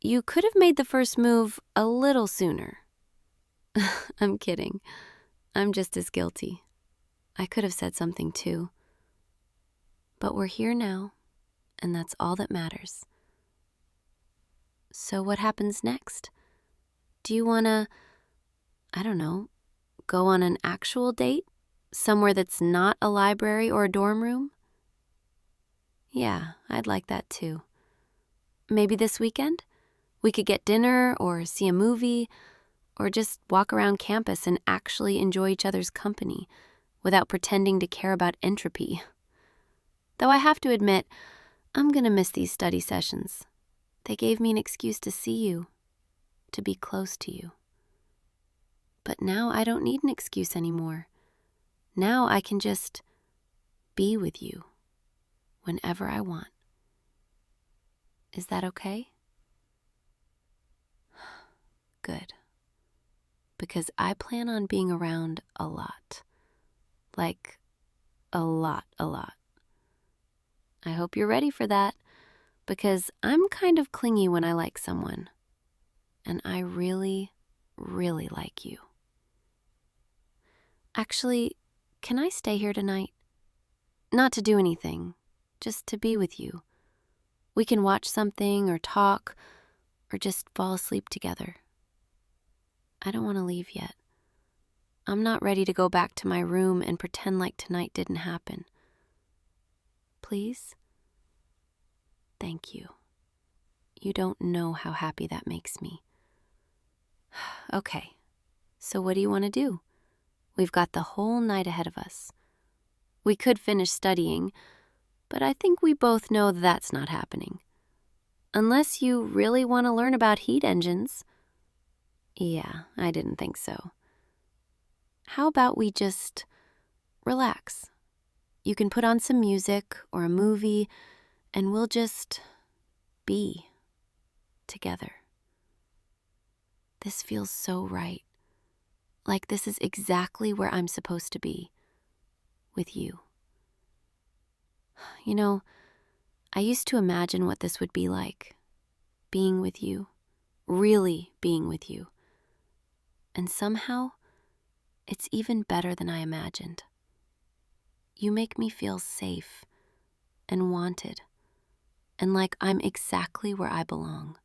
you could have made the first move a little sooner. I'm kidding. I'm just as guilty. I could have said something too. But we're here now, and that's all that matters. So what happens next? Do you wanna, I don't know, go on an actual date? Somewhere that's not a library or a dorm room? Yeah, I'd like that too. Maybe this weekend? We could get dinner or see a movie or just walk around campus and actually enjoy each other's company without pretending to care about entropy. Though I have to admit, I'm gonna miss these study sessions. They gave me an excuse to see you, to be close to you. But now I don't need an excuse anymore. Now I can just be with you whenever I want. Is that okay? Good. Because I plan on being around a lot. Like, a lot. I hope you're ready for that, because I'm kind of clingy when I like someone. And I really, really like you. Actually, can I stay here tonight? Not to do anything, just to be with you. We can watch something or talk or just fall asleep together. I don't want to leave yet. I'm not ready to go back to my room and pretend like tonight didn't happen. Please? Thank you. You don't know how happy that makes me. Okay, so what do you want to do? We've got the whole night ahead of us. We could finish studying, but I think we both know that's not happening. Unless you really want to learn about heat engines. Yeah, I didn't think so. How about we just relax? You can put on some music or a movie, and we'll just be together. This feels so right. Like this is exactly where I'm supposed to be, with you. You know, I used to imagine what this would be like, being with you, really being with you. And somehow, it's even better than I imagined. You make me feel safe and wanted, and like I'm exactly where I belong.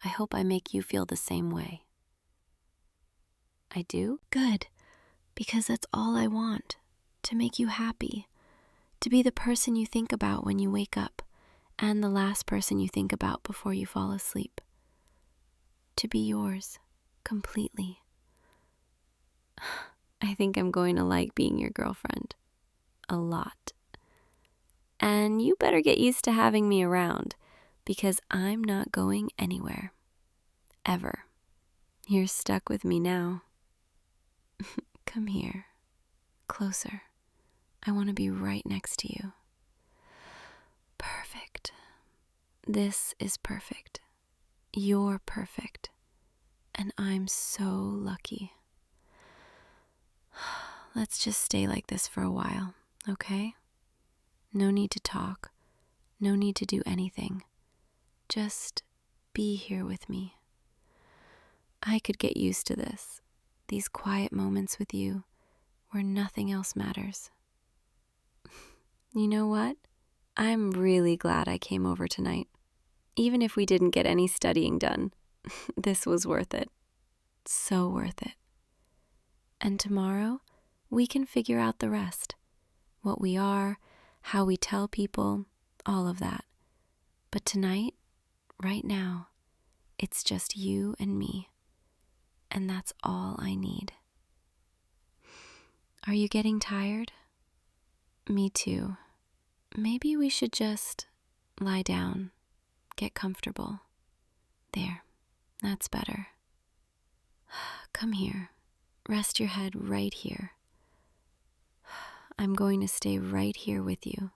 I hope I make you feel the same way. I do? Good, because that's all I want, to make you happy, to be the person you think about when you wake up, and the last person you think about before you fall asleep. To be yours, completely. I think I'm going to like being your girlfriend. A lot. And you better get used to having me around, because I'm not going anywhere. Ever. You're stuck with me now. Come here. Closer. I want to be right next to you. Perfect. This is perfect. You're perfect. And I'm so lucky. Let's just stay like this for a while, okay? No need to talk. No need to do anything. Just be here with me. I could get used to this. These quiet moments with you where nothing else matters. You know what? I'm really glad I came over tonight. Even if we didn't get any studying done, this was worth it. So worth it. And tomorrow, we can figure out the rest. What we are, how we tell people, all of that. But tonight, right now, it's just you and me. And that's all I need. Are you getting tired? Me too. Maybe we should just lie down, get comfortable. There, that's better. Come here. Rest your head right here. I'm going to stay right here with you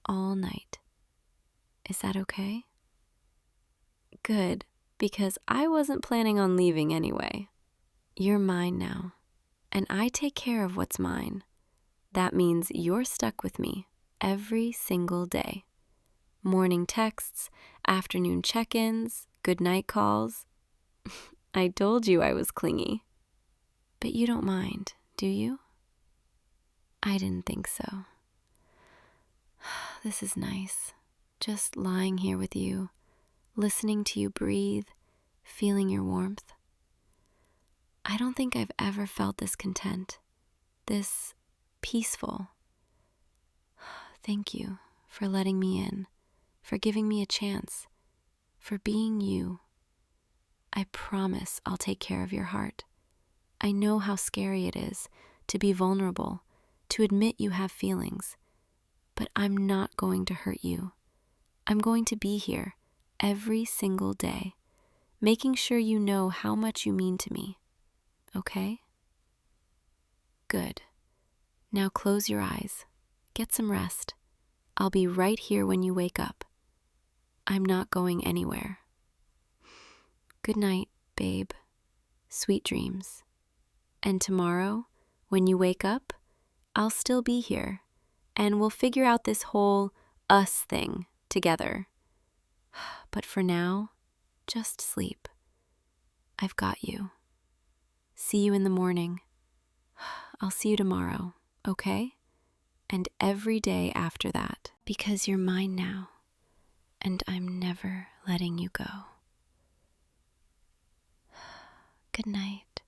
all night. Is that okay? Good, because I wasn't planning on leaving anyway. You're mine now, and I take care of what's mine. That means you're stuck with me every single day. Morning texts, afternoon check-ins, goodnight calls. I told you I was clingy. But you don't mind, do you? I didn't think so. This is nice. Just lying here with you, listening to you breathe, feeling your warmth. I don't think I've ever felt this content, this peaceful. Thank you for letting me in, for giving me a chance, for being you. I promise I'll take care of your heart. I know how scary it is to be vulnerable, to admit you have feelings, but I'm not going to hurt you. I'm going to be here every single day, making sure you know how much you mean to me. Okay? Good. Now close your eyes. Get some rest. I'll be right here when you wake up. I'm not going anywhere. Good night, babe. Sweet dreams. And tomorrow, when you wake up, I'll still be here, and we'll figure out this whole us thing together. But for now, just sleep. I've got you. See you in the morning. I'll see you tomorrow, okay? And every day after that, because you're mine now, and I'm never letting you go. Good night.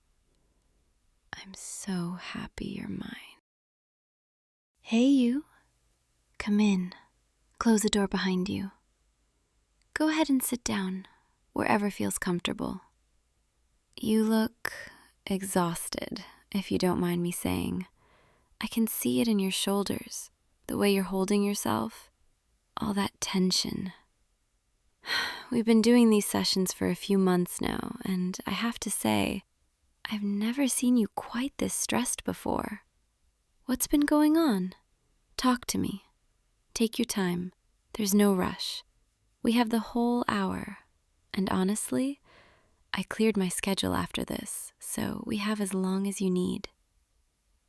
I'm so happy you're mine. Hey, you. Come in. Close the door behind you. Go ahead and sit down, wherever feels comfortable. You look exhausted, if you don't mind me saying. I can see it in your shoulders, the way you're holding yourself, all that tension. We've been doing these sessions for a few months now, and I have to say, I've never seen you quite this stressed before. What's been going on? Talk to me. Take your time. There's no rush. We have the whole hour, and honestly, I cleared my schedule after this, so we have as long as you need.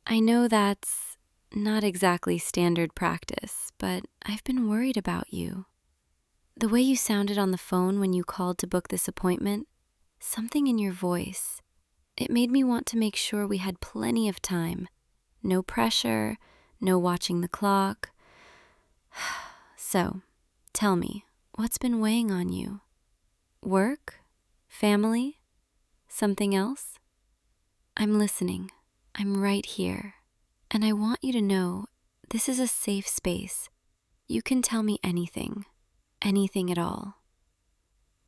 I know that's not exactly standard practice, but I've been worried about you. The way you sounded on the phone when you called to book this appointment, something in your voice, it made me want to make sure we had plenty of time. No pressure, no watching the clock. So, tell me, what's been weighing on you? Work? Family? Something else? I'm listening. I'm right here. And I want you to know this is a safe space. You can tell me anything at all.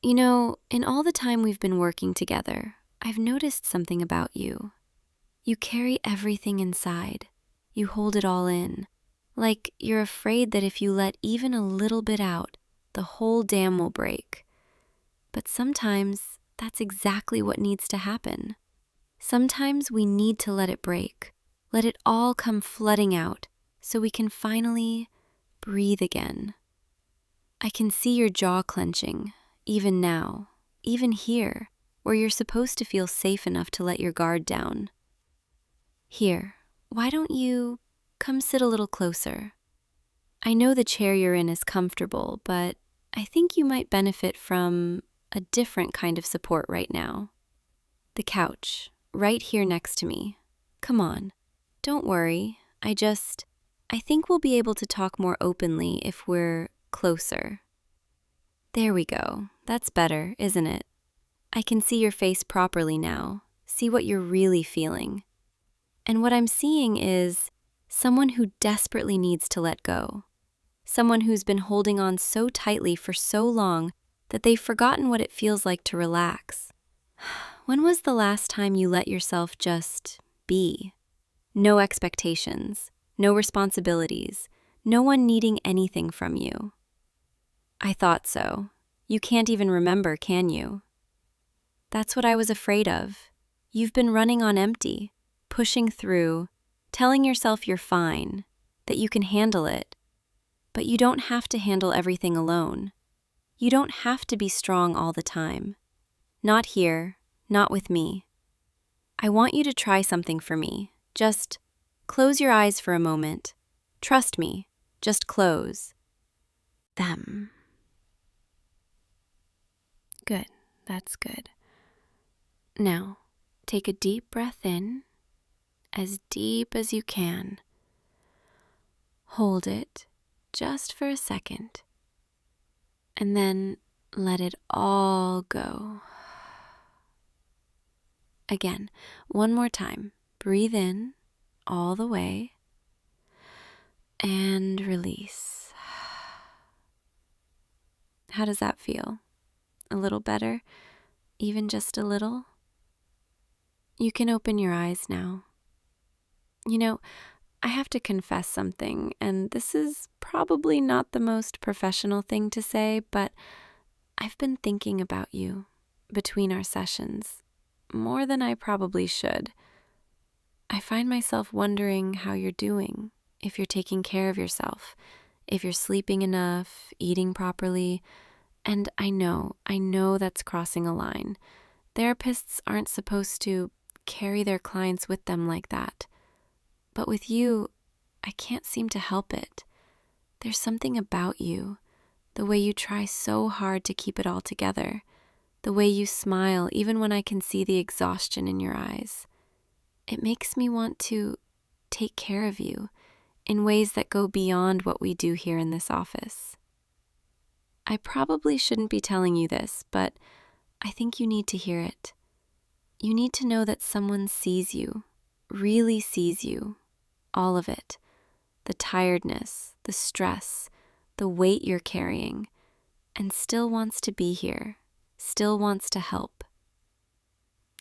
You know, in all the time we've been working together, I've noticed something about you. You carry everything inside. You hold it all in. Like you're afraid that if you let even a little bit out, the whole dam will break. But sometimes that's exactly what needs to happen. Sometimes we need to let it break. Let it all come flooding out so we can finally breathe again. I can see your jaw clenching, even now, even here, where you're supposed to feel safe enough to let your guard down. Here, why don't you come sit a little closer? I know the chair you're in is comfortable, but I think you might benefit from a different kind of support right now. The couch, right here next to me. Come on, don't worry. I think we'll be able to talk more openly if we're closer. There we go. That's better, isn't it? I can see your face properly now, see what you're really feeling. And what I'm seeing is someone who desperately needs to let go. Someone who's been holding on so tightly for so long that they've forgotten what it feels like to relax. When was the last time you let yourself just be? No expectations, no responsibilities, no one needing anything from you. I thought so. You can't even remember, can you? That's what I was afraid of. You've been running on empty, pushing through, telling yourself you're fine, that you can handle it. But you don't have to handle everything alone. You don't have to be strong all the time. Not here, not with me. I want you to try something for me. Just close your eyes for a moment. Trust me, just close them. Good, that's good. Now, take a deep breath in, as deep as you can. Hold it just for a second, and then let it all go. Again, one more time. Breathe in all the way and release. How does that feel? A little better? Even just a little? You can open your eyes now. You know, I have to confess something, and this is probably not the most professional thing to say, but I've been thinking about you between our sessions, more than I probably should. I find myself wondering how you're doing, if you're taking care of yourself, if you're sleeping enough, eating properly, and I know that's crossing a line. Therapists aren't supposed to carry their clients with them like that. But with you, I can't seem to help it. There's something about you, the way you try so hard to keep it all together, the way you smile even when I can see the exhaustion in your eyes. It makes me want to take care of you in ways that go beyond what we do here in this office. I probably shouldn't be telling you this, but I think you need to hear it. You need to know that someone sees you, really sees you, all of it. The tiredness, the stress, the weight you're carrying, and still wants to be here, still wants to help.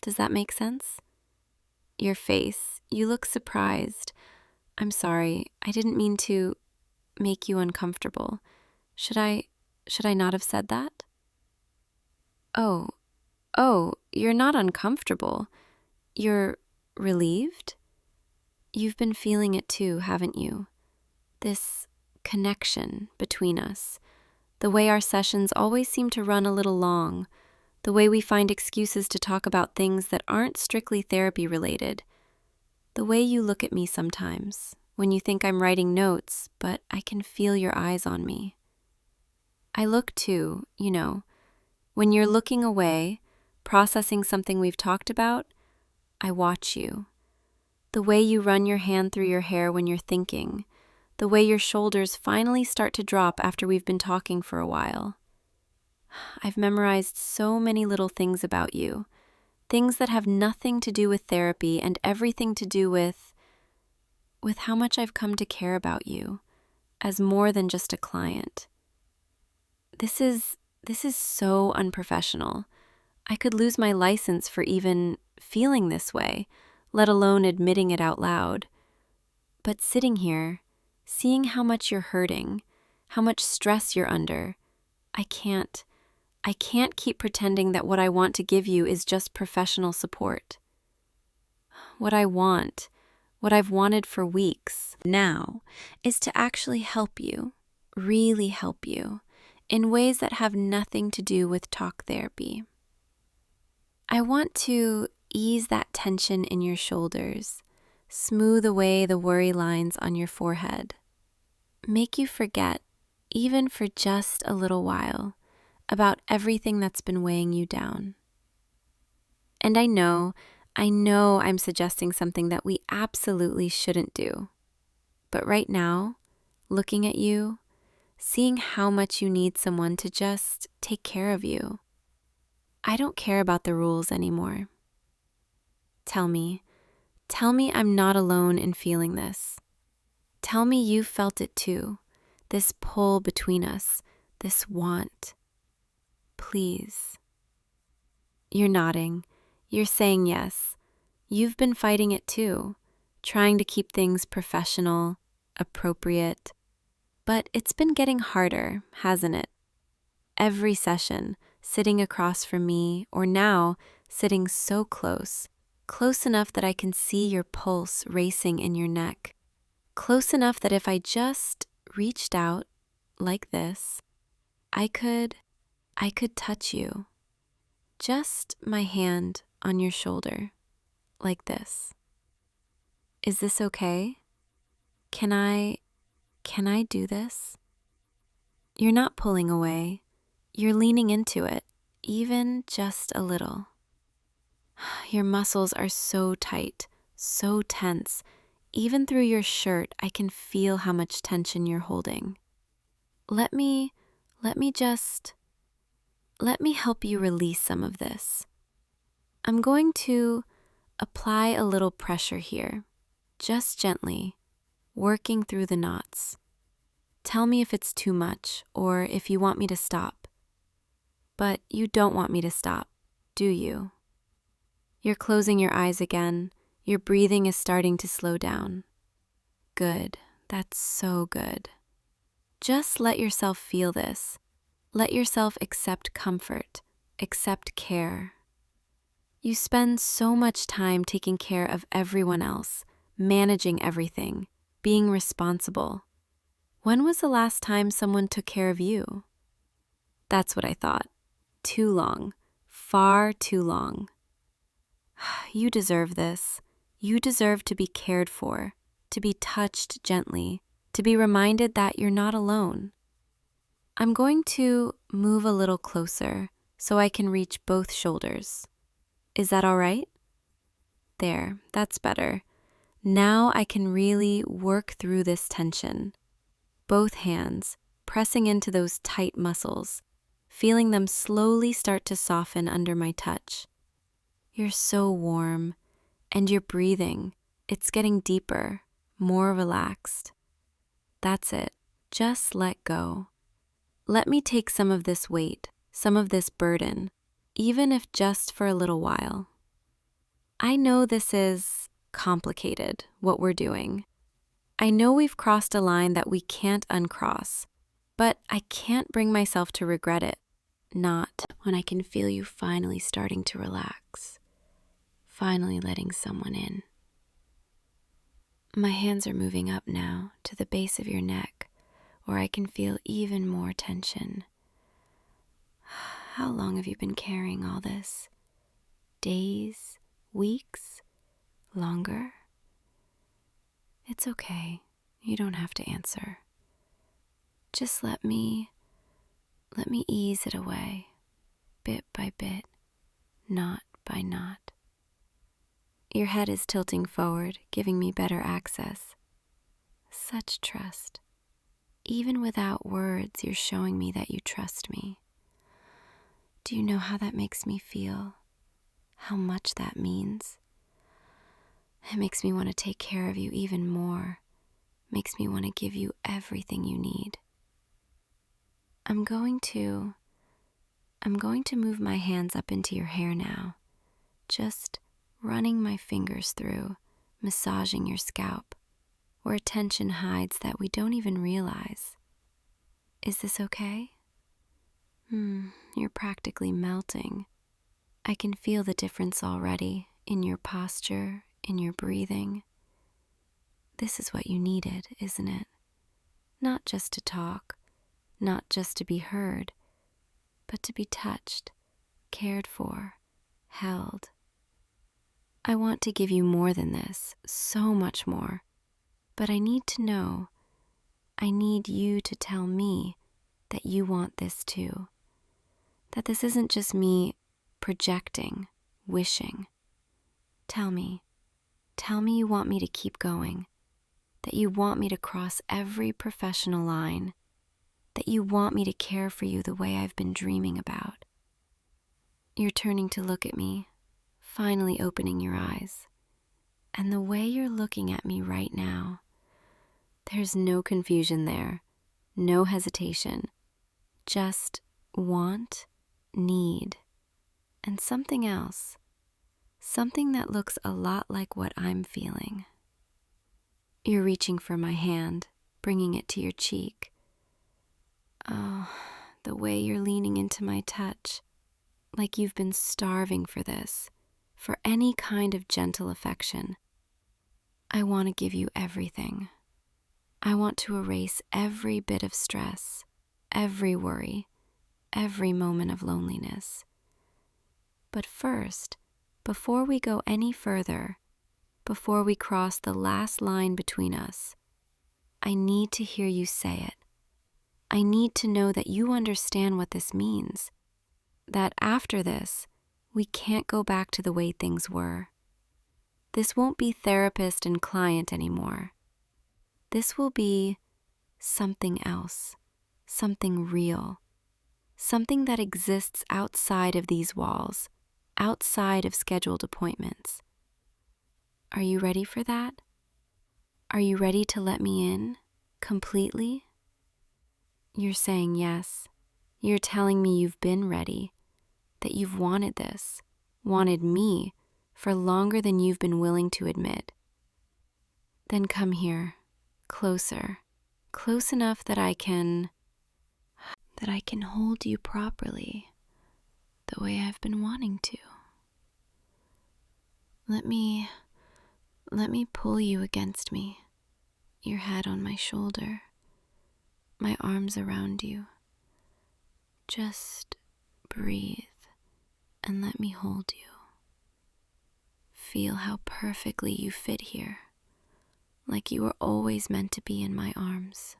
Does that make sense? Your face, you look surprised. I'm sorry, I didn't mean to make you uncomfortable. Should I not have said that? Oh, you're not uncomfortable. You're relieved? You've been feeling it too, haven't you? This connection between us. The way our sessions always seem to run a little long. the way we find excuses to talk about things that aren't strictly therapy related, the way you look at me sometimes when you think I'm writing notes, but I can feel your eyes on me. I look too, when you're looking away, processing something we've talked about, I watch you. The way you run your hand through your hair when you're thinking, the way your shoulders finally start to drop after we've been talking for a while. I've memorized so many little things about you, things that have nothing to do with therapy and everything to do with how much I've come to care about you as more than just a client. This is so unprofessional. I could lose my license for even feeling this way, let alone admitting it out loud. But sitting here, seeing how much you're hurting, how much stress you're under, I can't keep pretending that what I want to give you is just professional support. What I want, what I've wanted for weeks now, is to actually help you, really help you, in ways that have nothing to do with talk therapy. I want to ease that tension in your shoulders, smooth away the worry lines on your forehead, make you forget, even for just a little while, about everything that's been weighing you down. And I know I'm suggesting something that we absolutely shouldn't do. But right now, looking at you, seeing how much you need someone to just take care of you, I don't care about the rules anymore. Tell me I'm not alone in feeling this. Tell me you felt it too, this pull between us, this want. Please. You're nodding. You're saying yes. You've been fighting it too, trying to keep things professional, appropriate. But it's been getting harder, hasn't it? Every session, sitting across from me, or now sitting so close enough that I can see your pulse racing in your neck, close enough that if I just reached out like this, I could touch you. Just my hand on your shoulder, like this. Is this okay? Can I do this? You're not pulling away. You're leaning into it, even just a little. Your muscles are so tight, so tense. Even through your shirt, I can feel how much tension you're holding. Let me help you release some of this. I'm going to apply a little pressure here, just gently, working through the knots. Tell me if it's too much or if you want me to stop. But you don't want me to stop, do you? You're closing your eyes again. Your breathing is starting to slow down. Good. That's so good. Just let yourself feel this. Let yourself accept comfort, accept care. You spend so much time taking care of everyone else, managing everything, being responsible. When was the last time someone took care of you? That's what I thought. Too long. Far too long. You deserve this. You deserve to be cared for, to be touched gently, to be reminded that you're not alone. I'm going to move a little closer so I can reach both shoulders. Is that all right? There, that's better. Now I can really work through this tension. Both hands pressing into those tight muscles, feeling them slowly start to soften under my touch. You're so warm, and you're breathing. It's getting deeper, more relaxed. That's it. Just let go. Let me take some of this weight, some of this burden, even if just for a little while. I know this is complicated, what we're doing. I know we've crossed a line that we can't uncross, but I can't bring myself to regret it. Not when I can feel you finally starting to relax, finally letting someone in. My hands are moving up now to the base of your neck, where I can feel even more tension. How long have you been carrying all this? Days? Weeks? Longer? It's okay. You don't have to answer. Just let me ease it away, bit by bit, knot by knot. Your head is tilting forward, giving me better access. Such trust. Even without words, you're showing me that you trust me. Do you know how that makes me feel? How much that means? It makes me want to take care of you even more. Makes me want to give you everything you need. I'm going to move my hands up into your hair now, just running my fingers through, massaging your scalp, where tension hides that we don't even realize. Is this okay? You're practically melting. I can feel the difference already in your posture, in your breathing. This is what you needed, isn't it? Not just to talk, not just to be heard, but to be touched, cared for, held. I want to give you more than this, so much more. But I need to know, I need you to tell me that you want this too. That this isn't just me projecting, wishing. Tell me you want me to keep going, that you want me to cross every professional line, that you want me to care for you the way I've been dreaming about. You're turning to look at me, finally opening your eyes. And the way you're looking at me right now, there's no confusion there, no hesitation, just want, need, and something else, something that looks a lot like what I'm feeling. You're reaching for my hand, bringing it to your cheek. Oh, the way you're leaning into my touch, like you've been starving for this, for any kind of gentle affection. I want to give you everything. I want to erase every bit of stress, every worry, every moment of loneliness. But first, before we go any further, before we cross the last line between us, I need to hear you say it. I need to know that you understand what this means, that after this, we can't go back to the way things were. This won't be therapist and client anymore. This will be something else, something real, something that exists outside of these walls, outside of scheduled appointments. Are you ready for that? Are you ready to let me in, completely? You're saying yes. You're telling me you've been ready, that you've wanted this, wanted me, for longer than you've been willing to admit. Then come here, closer, close enough that I can hold you properly, the way I've been wanting to. Let me pull you against me, your head on my shoulder, my arms around you. Just breathe and let me hold you. Feel how perfectly you fit here, like you were always meant to be in my arms.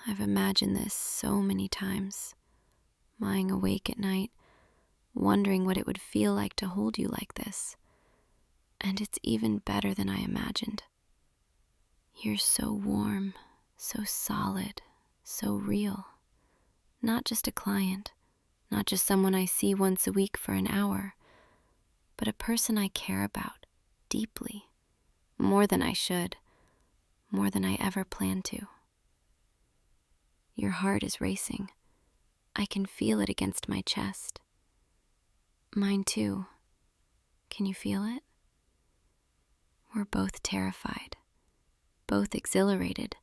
I've imagined this so many times, lying awake at night, wondering what it would feel like to hold you like this. And it's even better than I imagined. You're so warm, so solid, so real. Not just a client, not just someone I see once a week for an hour, but a person I care about deeply, more than I should, more than I ever planned to. Your heart is racing. I can feel it against my chest. Mine too. Can you feel it? We're both terrified, both exhilarated,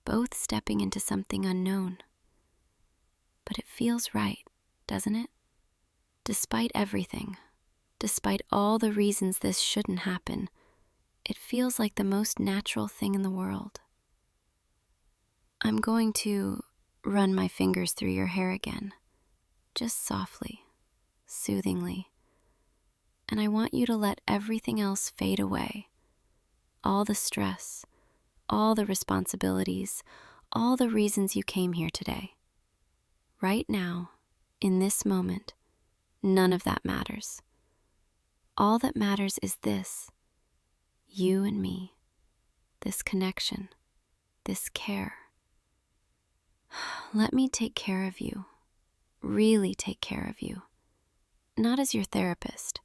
both stepping into something unknown. But it feels right, doesn't it? Despite everything, despite all the reasons this shouldn't happen, it feels like the most natural thing in the world. I'm going to run my fingers through your hair again, just softly, soothingly. And I want you to let everything else fade away. All the stress, all the responsibilities, all the reasons you came here today. Right now, in this moment, none of that matters. All that matters is this, you and me, this connection, this care. Let me take care of you, really take care of you. Not as your therapist,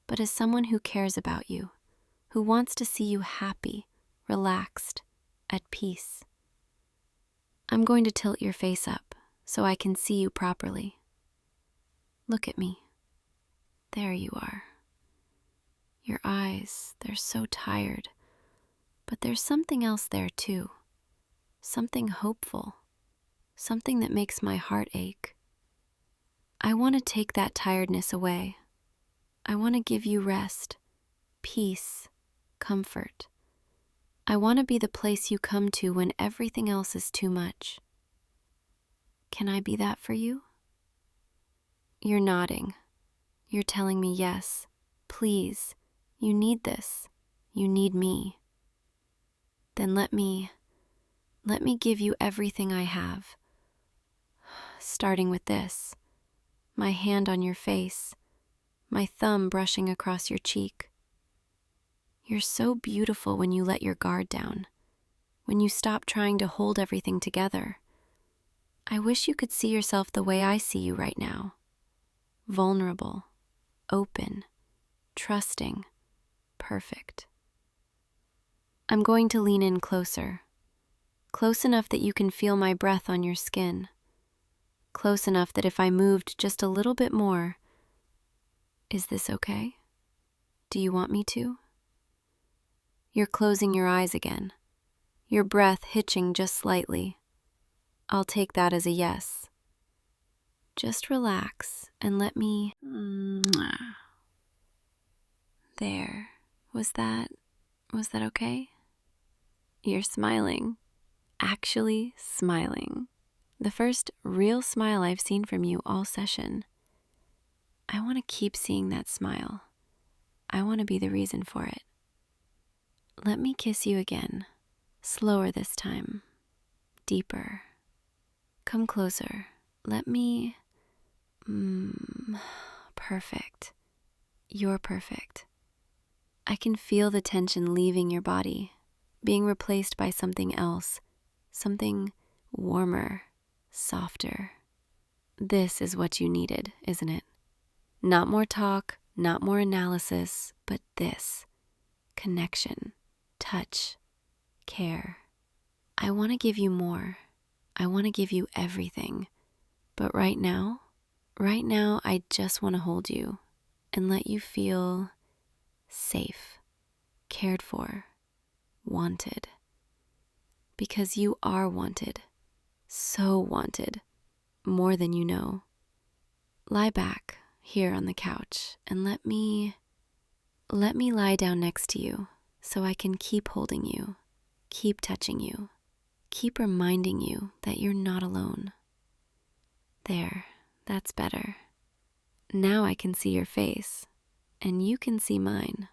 but as someone who cares about you, who wants to see you happy, relaxed, at peace. I'm going to tilt your face up so I can see you properly. Look at me. There you are. Your eyes, they're so tired, but there's something else there too. Something hopeful, something that makes my heart ache. I want to take that tiredness away. I want to give you rest, peace, comfort. I want to be the place you come to when everything else is too much. Can I be that for you? You're nodding. You're telling me yes, please. You need this. You need me. Then let me give you everything I have. Starting with this, my hand on your face, my thumb brushing across your cheek. You're so beautiful when you let your guard down, when you stop trying to hold everything together. I wish you could see yourself the way I see you right now. Vulnerable, open, trusting, perfect. I'm going to lean in closer, close enough that you can feel my breath on your skin, close enough that if I moved just a little bit more, is this okay? Do you want me to? You're closing your eyes again, your breath hitching just slightly. I'll take that as a yes. Just relax and let me... There. Was that okay? You're smiling. Actually smiling. The first real smile I've seen from you all session. I want to keep seeing that smile. I want to be the reason for it. Let me kiss you again. Slower this time. Deeper. Come closer. Let me... Perfect. You're perfect. I can feel the tension leaving your body, being replaced by something else, something warmer, softer. This is what you needed, isn't it? Not more talk, not more analysis, but this. Connection, touch, care. I want to give you more. I want to give you everything. But right now, I just want to hold you and let you feel safe, cared for, wanted. Because you are wanted, so wanted, more than you know. Lie back here on the couch and let me lie down next to you so I can keep holding you, keep touching you, keep reminding you that you're not alone. There, that's better. Now I can see your face, and you can see mine.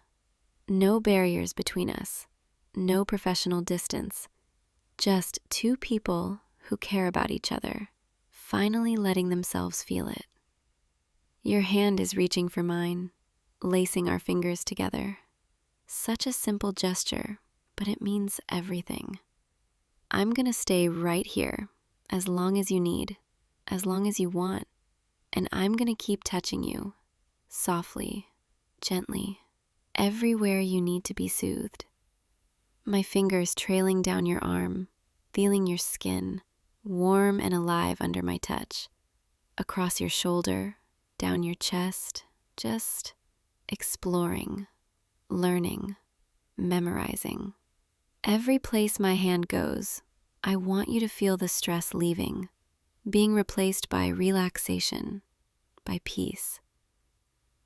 No barriers between us, no professional distance, just two people who care about each other, finally letting themselves feel it. Your hand is reaching for mine, lacing our fingers together. Such a simple gesture, but it means everything. I'm gonna stay right here as long as you need, as long as you want, and I'm gonna keep touching you, softly, gently, everywhere you need to be soothed. My fingers trailing down your arm, feeling your skin, warm and alive under my touch, across your shoulder, down your chest, just exploring, learning, memorizing. Every place my hand goes, I want you to feel the stress leaving, being replaced by relaxation, by peace.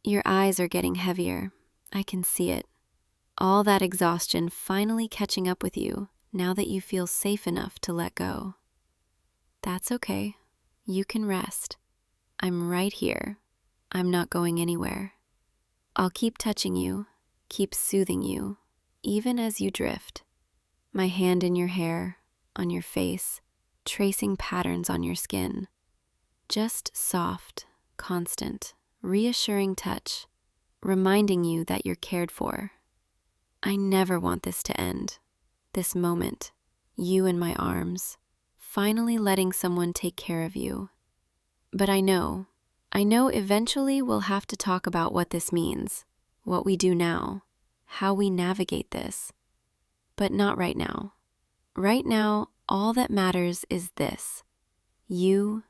Your eyes are getting heavier. I can see it. All that exhaustion finally catching up with you now that you feel safe enough to let go. That's okay. You can rest. I'm right here. I'm not going anywhere. I'll keep touching you, keep soothing you, even as you drift. My hand in your hair, on your face, tracing patterns on your skin. Just soft, constant, reassuring touch, reminding you that you're cared for. I never want this to end. This moment, you in my arms, finally letting someone take care of you. But I know eventually we'll have to talk about what this means, what we do now, how we navigate this. But not right now. Right now, all that matters is this: you,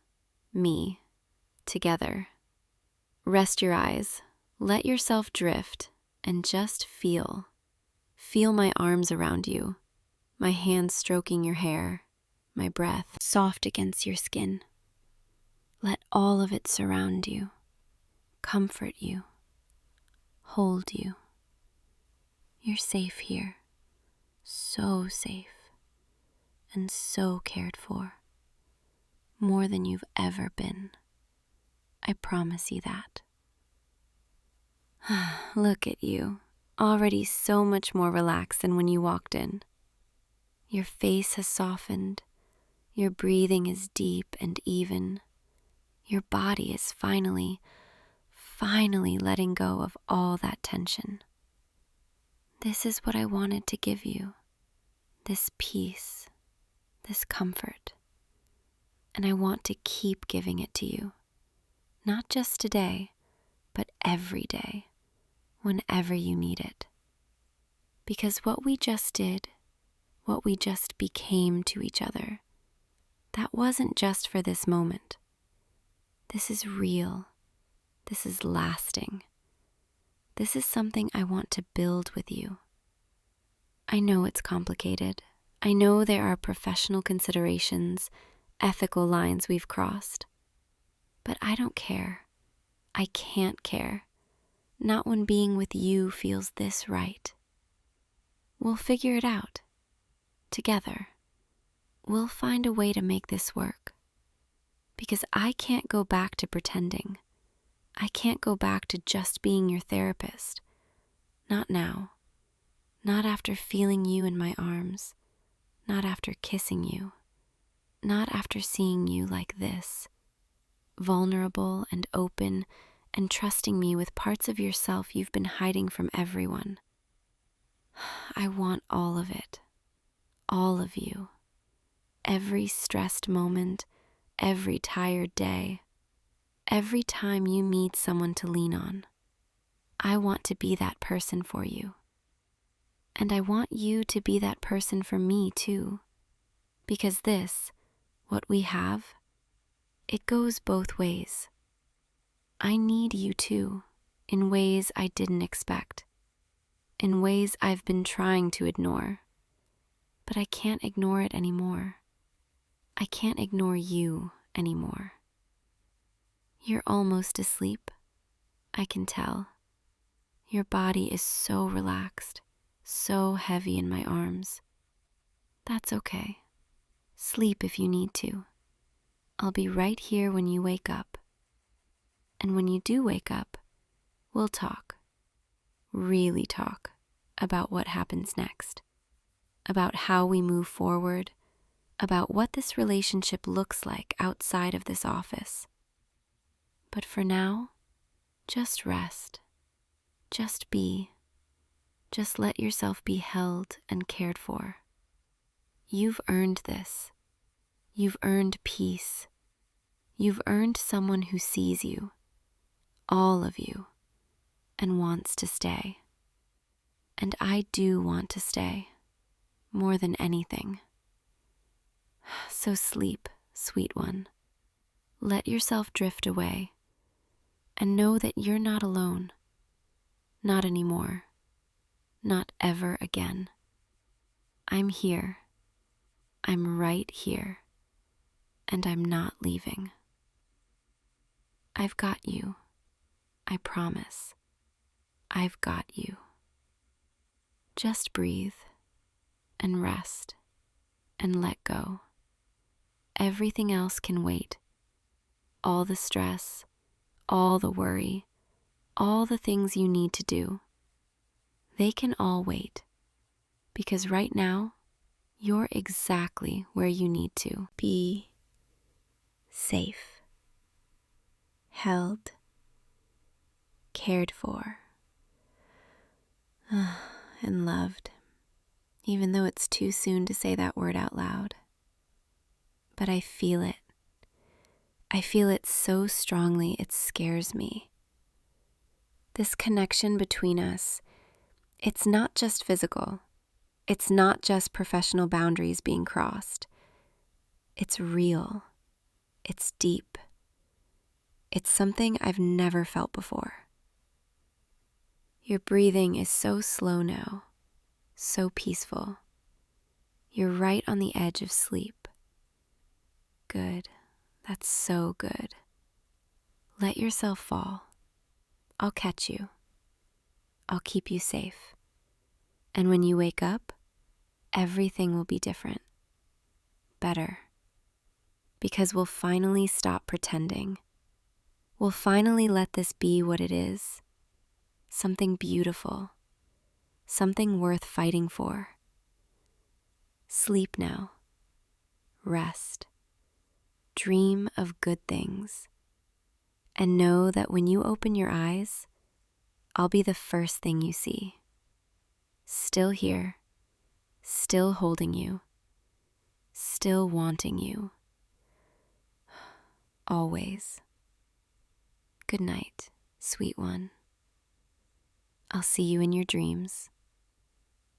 me, together. Rest your eyes, let yourself drift, and just feel. Feel my arms around you, my hands stroking your hair, my breath soft against your skin. Let all of it surround you, comfort you, hold you. You're safe here, so safe, and so cared for, more than you've ever been. I promise you that. Look at you, already so much more relaxed than when you walked in. Your face has softened, your breathing is deep and even. Your body is finally letting go of all that tension. This is what I wanted to give you, this peace, this comfort. And I want to keep giving it to you, not just today, but every day, whenever you need it. Because what we just did, what we just became to each other, that wasn't just for this moment. This is real. This is lasting. This is something I want to build with you. I know it's complicated. I know there are professional considerations, ethical lines we've crossed. But I don't care. I can't care. Not when being with you feels this right. We'll figure it out. Together. We'll find a way to make this work. Because I can't go back to pretending. I can't go back to just being your therapist. Not now. Not after feeling you in my arms. Not after kissing you. Not after seeing you like this. Vulnerable and open and trusting me with parts of yourself you've been hiding from everyone. I want all of it. All of you. Every stressed moment, every tired day, every time you need someone to lean on. I want to be that person for you. And I want you to be that person for me too. Because this, what we have, it goes both ways. I need you too, in ways I didn't expect, in ways I've been trying to ignore. But I can't ignore it anymore. I can't ignore you anymore. You're almost asleep, I can tell. Your body is so relaxed, so heavy in my arms. That's okay. Sleep if you need to. I'll be right here when you wake up. And when you do wake up, we'll talk. Really talk about what happens next. About how we move forward. About what this relationship looks like outside of this office. But for now, just rest. Just be. Just let yourself be held and cared for. You've earned this. You've earned peace. You've earned someone who sees you, all of you, and wants to stay. And I do want to stay, more than anything. So sleep, sweet one. Let yourself drift away, and know that you're not alone. Not anymore. Not ever again. I'm here. I'm right here. And I'm not leaving. I've got you. I promise. I've got you. Just breathe and rest and let go. Everything else can wait. all the stress, all the worry, all the things you need to do. They can all wait, because right now, you're exactly where you need to be, safe, held, cared for, and loved, even though it's too soon to say that word out loud. But I feel it. I feel it so strongly it scares me. This connection between us, it's not just physical. It's not just professional boundaries being crossed. It's real. It's deep. It's something I've never felt before. Your breathing is so slow now, so peaceful. You're right on the edge of sleep. Good. That's so good. Let yourself fall. I'll catch you. I'll keep you safe. And when you wake up, everything will be different. Better. Because we'll finally stop pretending. We'll finally let this be what it is. Something beautiful. Something worth fighting for. Sleep now. Rest. Dream of good things. And know that when you open your eyes, I'll be the first thing you see. Still here. Still holding you. Still wanting you. Always. Good night, sweet one. I'll see you in your dreams,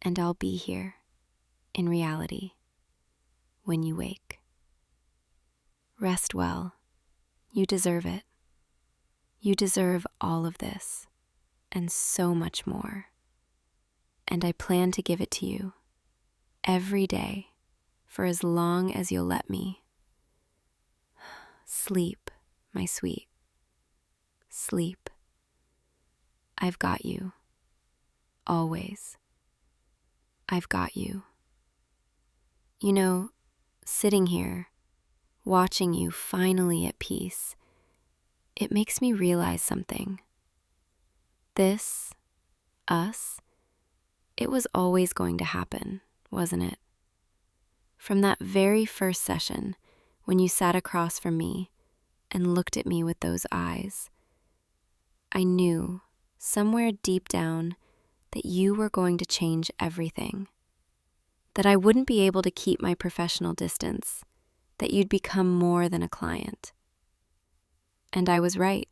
and I'll be here, in reality, when you wake. Rest well. You deserve it. You deserve all of this, and so much more. And I plan to give it to you, every day, for as long as you'll let me. Sleep, my sweet. Sleep. I've got you. Always. I've got you. You know, sitting here, watching you finally at peace, it makes me realize something. This, us, it was always going to happen, wasn't it? From that very first session, when you sat across from me and looked at me with those eyes, I knew, somewhere deep down, that you were going to change everything. That I wouldn't be able to keep my professional distance, that you'd become more than a client. And I was right.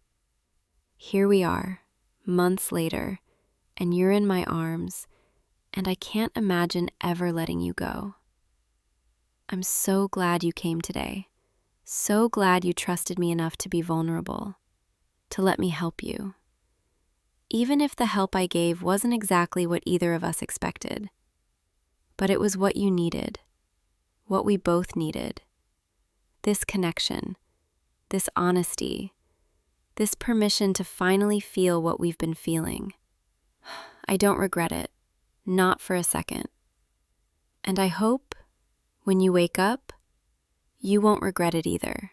Here we are, months later, and you're in my arms, and I can't imagine ever letting you go. I'm so glad you came today. So glad you trusted me enough to be vulnerable, to let me help you. Even if the help I gave wasn't exactly what either of us expected. But it was what you needed, what we both needed. This connection, this honesty, this permission to finally feel what we've been feeling. I don't regret it, not for a second. And I hope, when you wake up, you won't regret it either.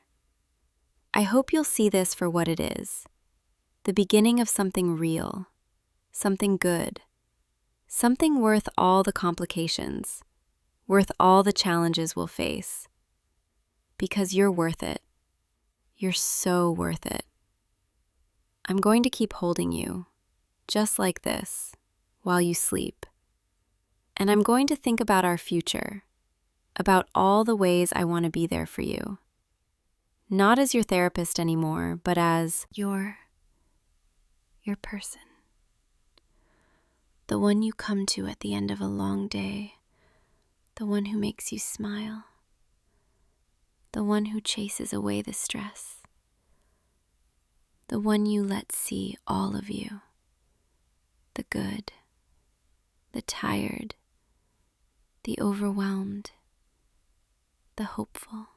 I hope you'll see this for what it is. The beginning of something real, something good, something worth all the complications, worth all the challenges we'll face. Because you're worth it. You're so worth it. I'm going to keep holding you, just like this, while you sleep. And I'm going to think about our future, about all the ways I want to be there for you. Not as your therapist anymore, but as your person. The one you come to at the end of a long day. The one who makes you smile. The one who chases away the stress. The one you let see all of you. The good, the tired, the overwhelmed, the hopeful.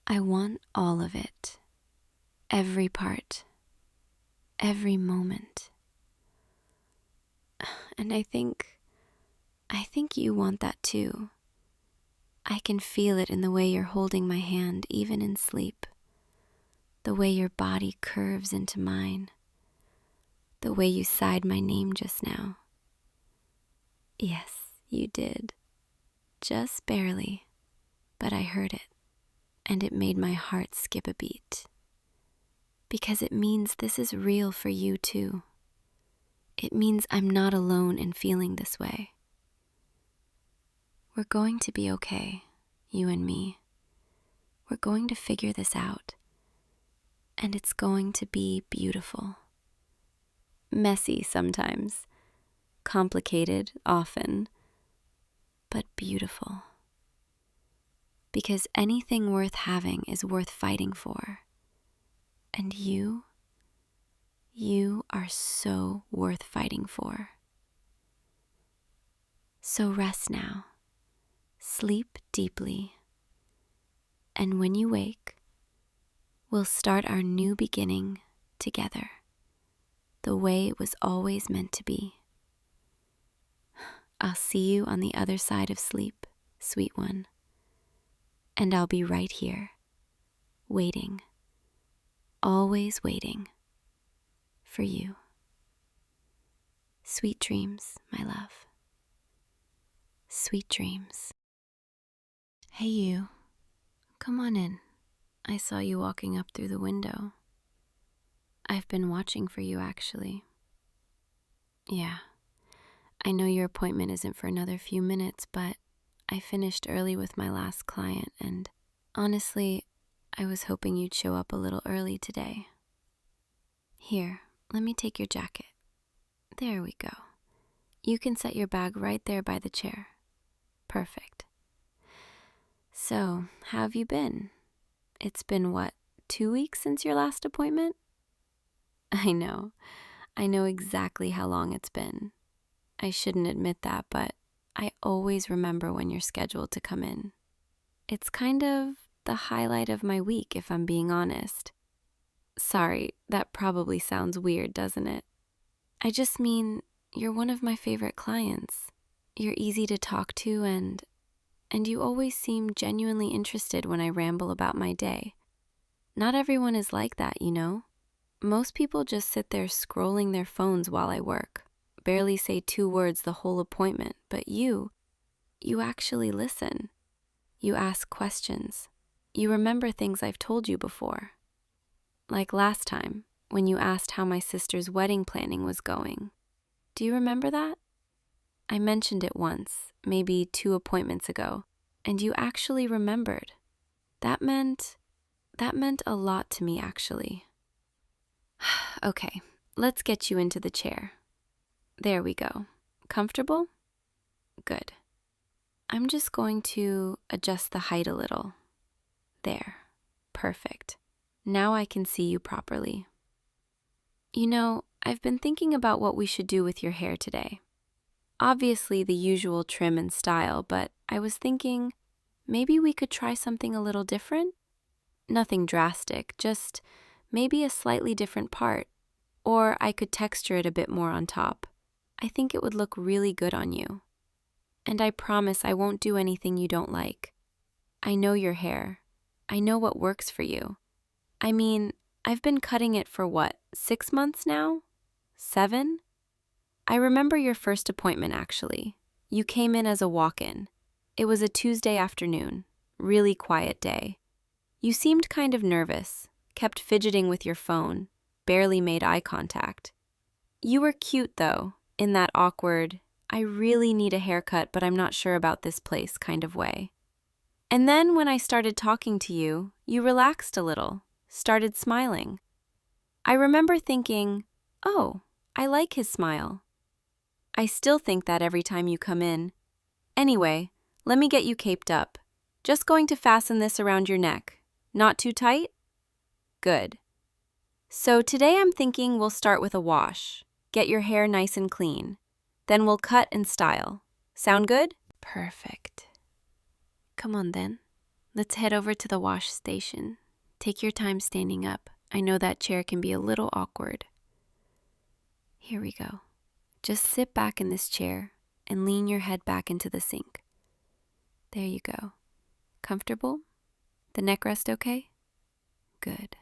I want all of it, every part, every moment. And I think you want that too. I can feel it in the way you're holding my hand even in sleep, the way your body curves into mine, the way you sighed my name just now. Yes, you did. Just barely, but I heard it, and it made my heart skip a beat. Because it means this is real for you too. It means I'm not alone in feeling this way. We're going to be okay, you and me. We're going to figure this out, and it's going to be beautiful. Messy sometimes, complicated often, but beautiful. Because anything worth having is worth fighting for. And you are so worth fighting for. So rest now, sleep deeply, and when you wake, we'll start our new beginning together, the way it was always meant to be. I'll see you on the other side of sleep, sweet one, and I'll be right here, waiting, always waiting for you. Sweet dreams, my love. Sweet dreams. Hey you, come on in. I saw you walking up through the window. I've been watching for you, actually. Yeah, I know your appointment isn't for another few minutes, but I finished early with my last client, and honestly, I was hoping you'd show up a little early today. Here, let me take your jacket. There we go. You can set your bag right there by the chair. Perfect. So, how have you been? It's been, 2 weeks since your last appointment? I know exactly how long it's been. I shouldn't admit that, but I always remember when you're scheduled to come in. It's kind of the highlight of my week, if I'm being honest. Sorry, that probably sounds weird, doesn't it? I just mean, you're one of my favorite clients. You're easy to talk to, and you always seem genuinely interested when I ramble about my day. Not everyone is like that, you know? Most people just sit there scrolling their phones while I work, barely say 2 words the whole appointment, but you actually listen. You ask questions. You remember things I've told you before. Like last time, when you asked how my sister's wedding planning was going. Do you remember that? I mentioned it once, maybe 2 appointments ago, and you actually remembered. That meant a lot to me, actually. Okay, let's get you into the chair. There we go. Comfortable? Good. I'm just going to adjust the height a little. There. Perfect. Now I can see you properly. You know, I've been thinking about what we should do with your hair today. Obviously the usual trim and style, but I was thinking maybe we could try something a little different? Nothing drastic, just maybe a slightly different part. Or I could texture it a bit more on top. I think it would look really good on you. And I promise I won't do anything you don't like. I know your hair. I know what works for you. I mean, I've been cutting it for 6 months now? 7? I remember your first appointment, actually. You came in as a walk-in. It was a Tuesday afternoon, really quiet day. You seemed kind of nervous, kept fidgeting with your phone, barely made eye contact. You were cute, though, in that awkward, I really need a haircut, but I'm not sure about this place kind of way. And then when I started talking to you, you relaxed a little, started smiling. I remember thinking, oh, I like his smile. I still think that every time you come in. Anyway, let me get you caped up. Just going to fasten this around your neck. Not too tight? Good. So today I'm thinking we'll start with a wash. Get your hair nice and clean. Then we'll cut and style. Sound good? Perfect. Come on then. Let's head over to the wash station. Take your time standing up. I know that chair can be a little awkward. Here we go. Just sit back in this chair and lean your head back into the sink. There you go. Comfortable? The neck rest okay? Good.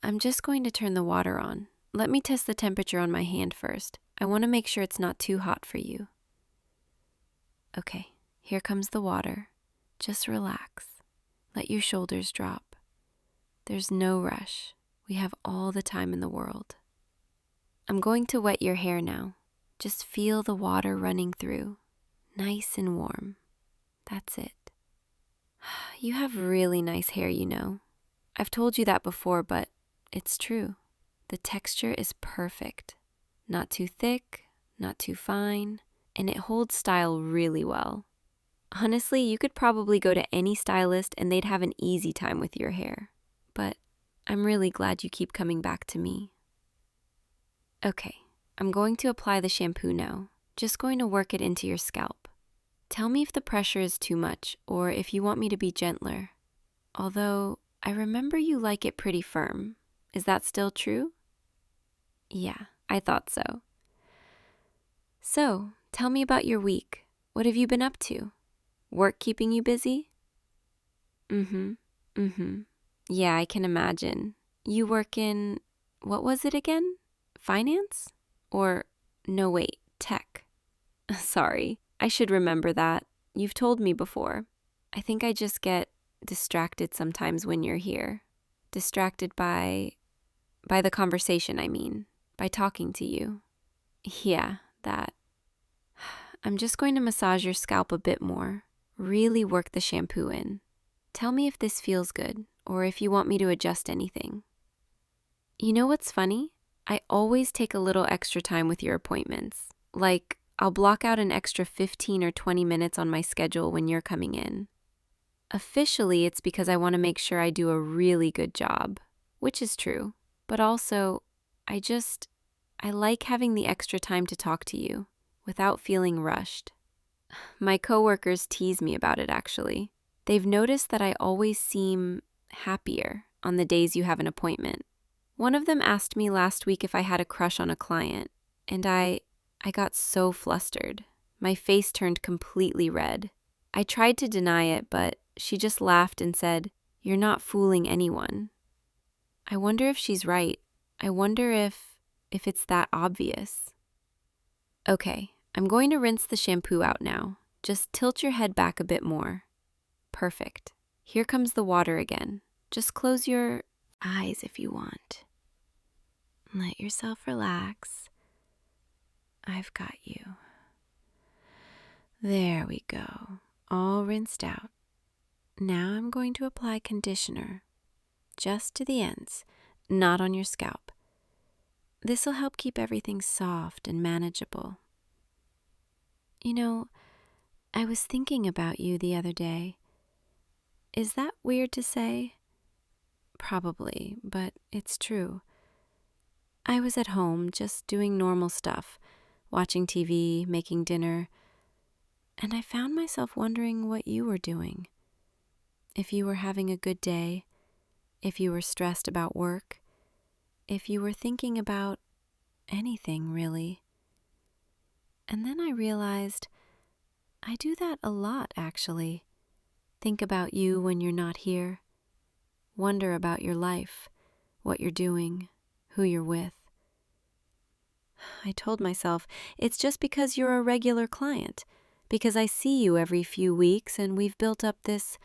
I'm just going to turn the water on. Let me test the temperature on my hand first. I want to make sure it's not too hot for you. Okay, here comes the water. Just relax. Let your shoulders drop. There's no rush. We have all the time in the world. I'm going to wet your hair now. Just feel the water running through. Nice and warm. That's it. You have really nice hair, you know. I've told you that before, but it's true. The texture is perfect. Not too thick, not too fine, and it holds style really well. Honestly, you could probably go to any stylist and they'd have an easy time with your hair. But I'm really glad you keep coming back to me. Okay, I'm going to apply the shampoo now. Just going to work it into your scalp. Tell me if the pressure is too much or if you want me to be gentler. Although, I remember you like it pretty firm. Is that still true? Yeah, I thought so. So, tell me about your week. What have you been up to? Work keeping you busy? Yeah, I can imagine. You work in, what was it again? Finance? Or, no wait, tech. Sorry, I should remember that. You've told me before. I think I just get distracted sometimes when you're here. Distracted by the conversation, I mean. By talking to you. Yeah, that. I'm just going to massage your scalp a bit more. Really work the shampoo in. Tell me if this feels good, or if you want me to adjust anything. You know what's funny? I always take a little extra time with your appointments. Like, I'll block out an extra 15 or 20 minutes on my schedule when you're coming in. Officially, it's because I want to make sure I do a really good job, which is true. But also, I like having the extra time to talk to you without feeling rushed. My coworkers tease me about it, actually. They've noticed that I always seem happier on the days you have an appointment. One of them asked me last week if I had a crush on a client, and I got so flustered. My face turned completely red. I tried to deny it, but she just laughed and said, "You're not fooling anyone." I wonder if she's right. I wonder if it's that obvious. Okay, I'm going to rinse the shampoo out now. Just tilt your head back a bit more. Perfect. Here comes the water again. Just close your eyes if you want. Let yourself relax. I've got you. There we go. All rinsed out. Now I'm going to apply conditioner. Just to the ends, not on your scalp. This will help keep everything soft and manageable. You know, I was thinking about you the other day. Is that weird to say? Probably, but it's true. I was at home just doing normal stuff, watching TV, making dinner, and I found myself wondering what you were doing. If you were having a good day, if you were stressed about work, if you were thinking about anything, really. And then I realized I do that a lot, actually. Think about you when you're not here. Wonder about your life, what you're doing, who you're with. I told myself it's just because you're a regular client, because I see you every few weeks and we've built up this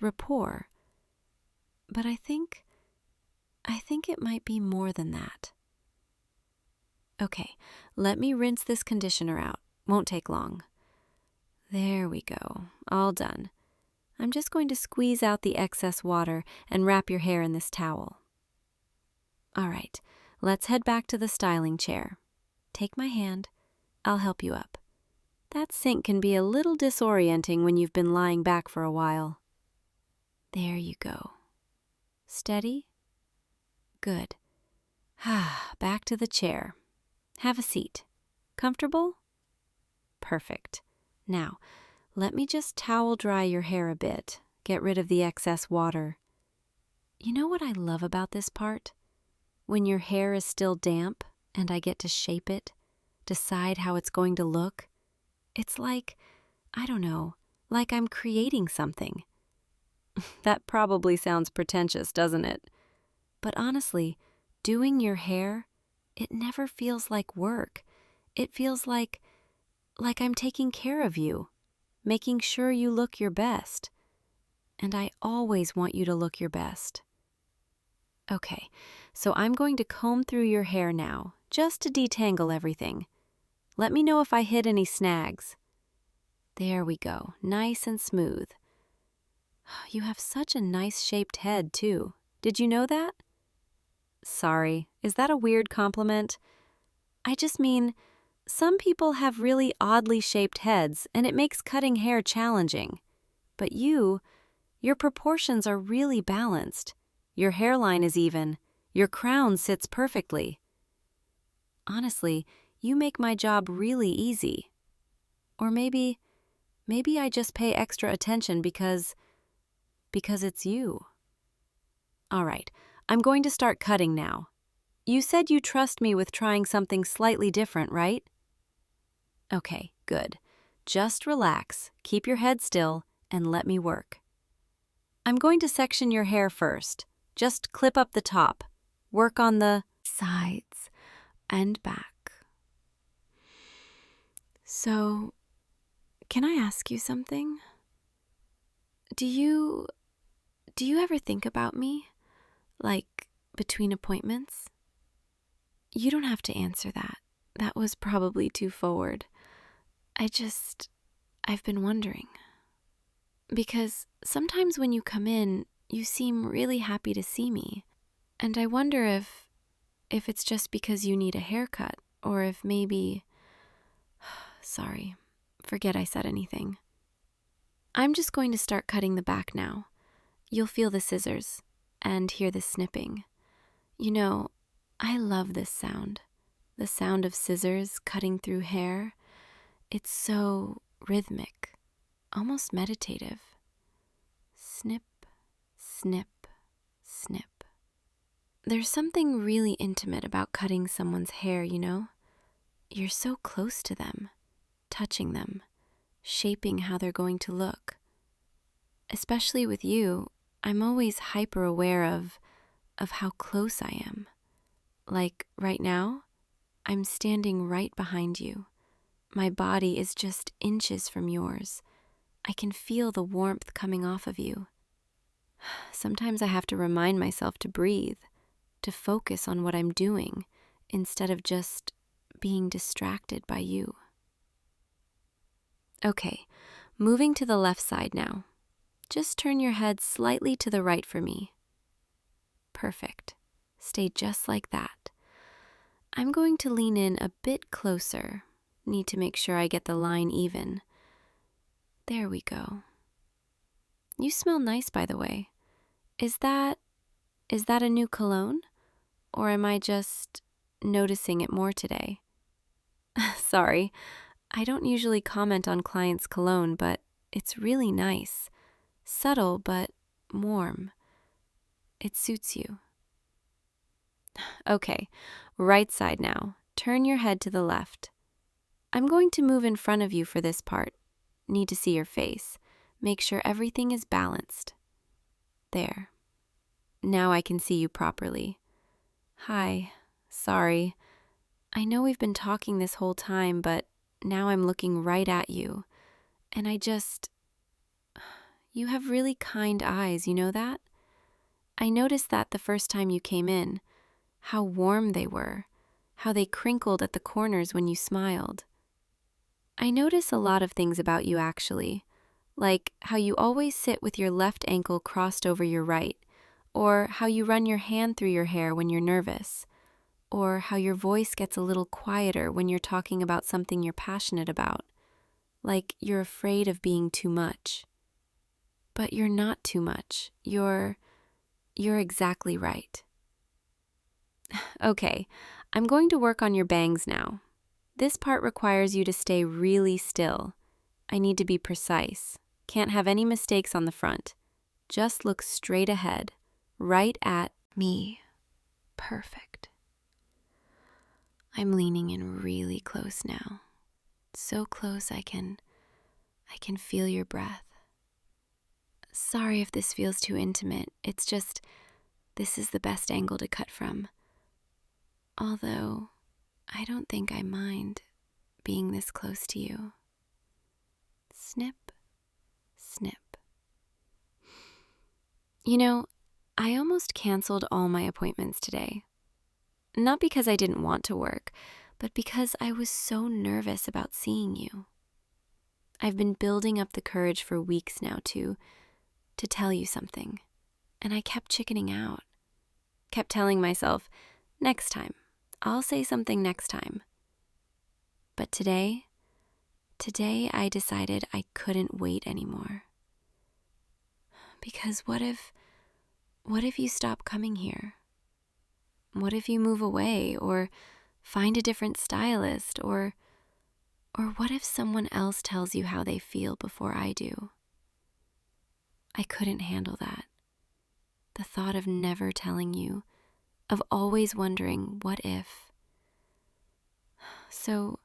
rapport. But I think it might be more than that. Okay, let me rinse this conditioner out. Won't take long. There we go, all done. I'm just going to squeeze out the excess water and wrap your hair in this towel. All right, let's head back to the styling chair. Take my hand. I'll help you up. That sink can be a little disorienting when you've been lying back for a while. There you go. Steady? Good. Back to the chair. Have a seat. Comfortable? Perfect. Now, let me just towel dry your hair a bit, get rid of the excess water. You know what I love about this part? When your hair is still damp and I get to shape it, decide how it's going to look. It's like, I don't know, like I'm creating something. That probably sounds pretentious, doesn't it? But honestly, doing your hair, it never feels like work. It feels like I'm taking care of you, making sure you look your best. And I always want you to look your best. Okay, so I'm going to comb through your hair now, just to detangle everything. Let me know if I hit any snags. There we go, nice and smooth. You have such a nice shaped head, too. Did you know that? Sorry, is that a weird compliment? I just mean, some people have really oddly shaped heads, and it makes cutting hair challenging. But your proportions are really balanced. Your hairline is even. Your crown sits perfectly. Honestly, you make my job really easy. Or maybe I just pay extra attention because it's you. All right, I'm going to start cutting now. You said you trust me with trying something slightly different, right? Okay, good. Just relax, keep your head still, and let me work. I'm going to section your hair first. Just clip up the top. Work on the sides and back. So, can I ask you something? Do you ever think about me? Like, between appointments? You don't have to answer that. That was probably too forward. I've been wondering. Because sometimes when you come in, you seem really happy to see me. And I wonder if it's just because you need a haircut, or if maybe... Sorry, forget I said anything. I'm just going to start cutting the back now. You'll feel the scissors and hear the snipping. You know, I love this sound. The sound of scissors cutting through hair. It's so rhythmic, almost meditative. Snip, snip, snip. There's something really intimate about cutting someone's hair, you know? You're so close to them, touching them, shaping how they're going to look. Especially with you, I'm always hyper aware of how close I am. Like right now, I'm standing right behind you. My body is just inches from yours. I can feel the warmth coming off of you. Sometimes I have to remind myself to breathe, to focus on what I'm doing, instead of just being distracted by you. Okay, moving to the left side now. Just turn your head slightly to the right for me. Perfect. Stay just like that. I'm going to lean in a bit closer. Need to make sure I get the line even. There we go. You smell nice, by the way. Is that a new cologne? Or am I just noticing it more today? Sorry, I don't usually comment on clients' cologne, but it's really nice. Subtle, but warm. It suits you. Okay, right side now. Turn your head to the left. I'm going to move in front of you for this part. Need to see your face. Make sure everything is balanced. There. Now I can see you properly. Hi. Sorry. I know we've been talking this whole time, but now I'm looking right at you. And you have really kind eyes, you know that? I noticed that the first time you came in, how warm they were, how they crinkled at the corners when you smiled. I notice a lot of things about you actually, like how you always sit with your left ankle crossed over your right, or how you run your hand through your hair when you're nervous, or how your voice gets a little quieter when you're talking about something you're passionate about, like you're afraid of being too much. But you're not too much. You're exactly right. Okay, I'm going to work on your bangs now. This part requires you to stay really still. I need to be precise. Can't have any mistakes on the front. Just look straight ahead, right at me. Perfect. I'm leaning in really close now. So close I can I can feel your breath. Sorry if this feels too intimate. It's just, this is the best angle to cut from. Although, I don't think I mind being this close to you. Snip, snip. You know, I almost canceled all my appointments today. Not because I didn't want to work, but because I was so nervous about seeing you. I've been building up the courage for weeks now to tell you something, and I kept chickening out. Kept telling myself, next time, I'll say something next time. But today I decided I couldn't wait anymore. Because what if you stop coming here? What if you move away or find a different stylist or what if someone else tells you how they feel before I do? I couldn't handle that. The thought of never telling you, of always wondering what if. So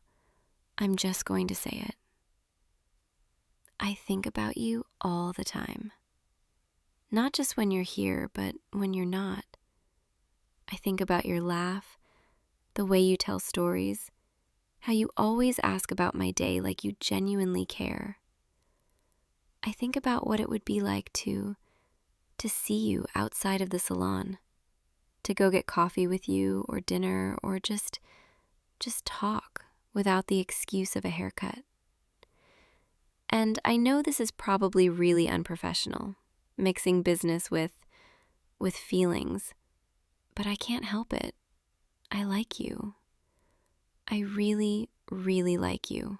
I'm just going to say it. I think about you all the time. Not just when you're here, but when you're not. I think about your laugh, the way you tell stories, how you always ask about my day like you genuinely care. I think about what it would be like to see you outside of the salon, to go get coffee with you or dinner or just talk without the excuse of a haircut. And I know this is probably really unprofessional, mixing business with feelings, but I can't help it. I like you. I really, really like you.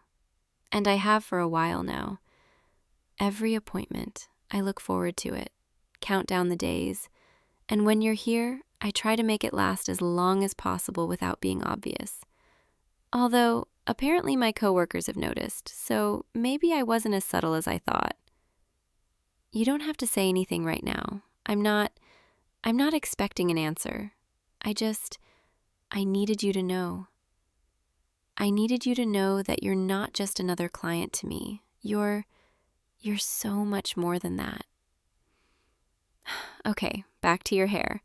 And I have for a while now. Every appointment, I look forward to it, count down the days, and when you're here, I try to make it last as long as possible without being obvious. Although, apparently my coworkers have noticed, so maybe I wasn't as subtle as I thought. You don't have to say anything right now. I'm not expecting an answer. I needed you to know. I needed you to know that you're not just another client to me. You're so much more than that. Okay, back to your hair.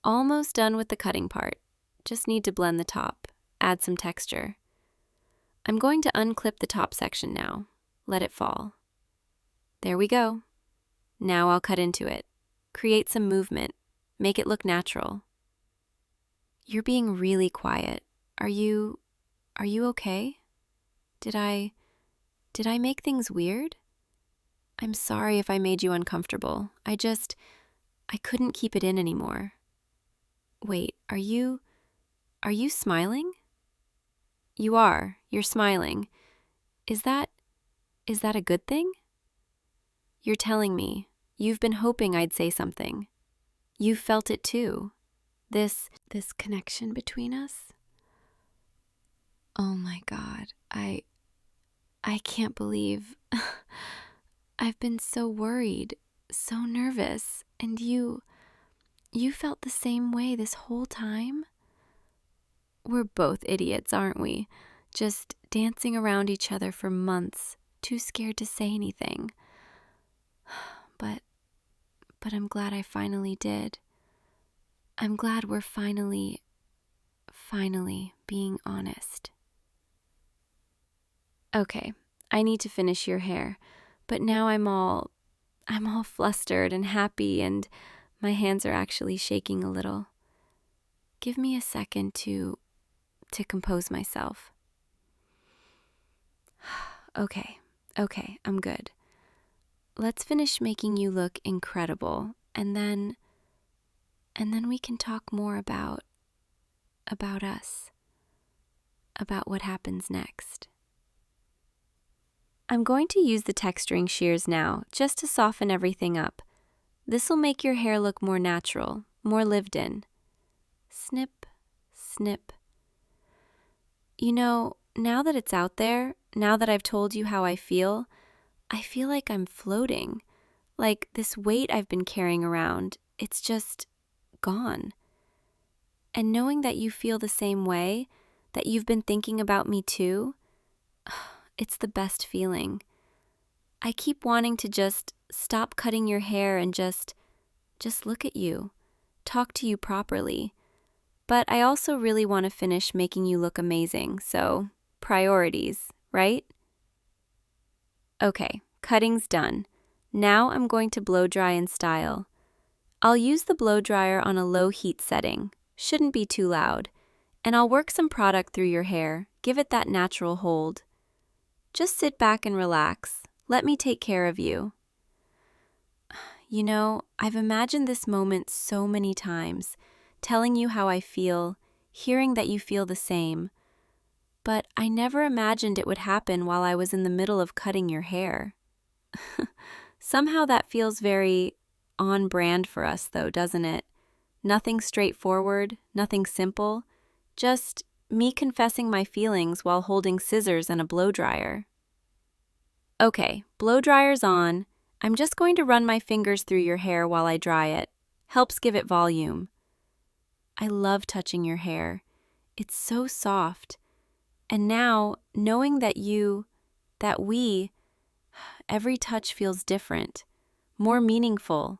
Almost done with the cutting part. Just need to blend the top, add some texture. I'm going to unclip the top section now. Let it fall. There we go. Now I'll cut into it. Create some movement. Make it look natural. You're being really quiet. Are you okay? Did I make things weird? I'm sorry if I made you uncomfortable. I couldn't keep it in anymore. Wait, are you smiling? You are. You're smiling. Is that a good thing? You're telling me. You've been hoping I'd say something. You've felt it too. This connection between us. Oh my God. I can't believe I've been so worried, so nervous, and you felt the same way this whole time? We're both idiots, aren't we? Just dancing around each other for months, too scared to say anything. But I'm glad I finally did. I'm glad we're finally being honest. Okay, I need to finish your hair, but now I'm all flustered and happy, and my hands are actually shaking a little. Give me a second to compose myself. Okay, I'm good. Let's finish making you look incredible, and then we can talk more about us, about what happens next. I'm going to use the texturing shears now, just to soften everything up. This will make your hair look more natural, more lived in. Snip, snip. You know, now that it's out there, now that I've told you how I feel like I'm floating. Like this weight I've been carrying around, it's just gone. And knowing that you feel the same way, that you've been thinking about me too, it's the best feeling. I keep wanting to just stop cutting your hair and just look at you, talk to you properly. But I also really want to finish making you look amazing, so priorities, right? Okay, cutting's done. Now I'm going to blow dry and style. I'll use the blow dryer on a low heat setting, shouldn't be too loud, and I'll work some product through your hair, give it that natural hold. Just sit back and relax. Let me take care of you. You know, I've imagined this moment so many times, telling you how I feel, hearing that you feel the same. But I never imagined it would happen while I was in the middle of cutting your hair. Somehow that feels very on brand for us, though, doesn't it? Nothing straightforward, nothing simple, just me confessing my feelings while holding scissors and a blow dryer. Okay, blow dryer's on. I'm just going to run my fingers through your hair while I dry it. Helps give it volume. I love touching your hair. It's so soft. And now, knowing that we, every touch feels different, more meaningful.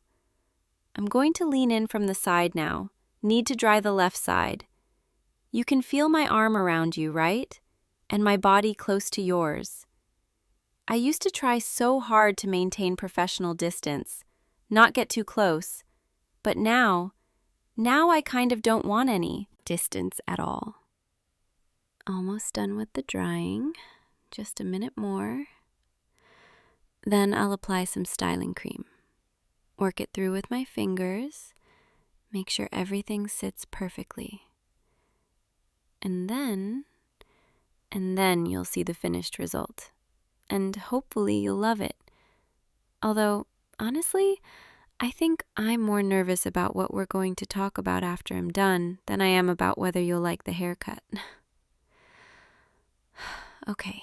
I'm going to lean in from the side now. Need to dry the left side. You can feel my arm around you, right? And my body close to yours. I used to try so hard to maintain professional distance, not get too close, but now I kind of don't want any distance at all. Almost done with the drying, just a minute more. Then I'll apply some styling cream. Work it through with my fingers, make sure everything sits perfectly. And then you'll see the finished result. And hopefully you'll love it. Although, honestly, I think I'm more nervous about what we're going to talk about after I'm done than I am about whether you'll like the haircut. Okay,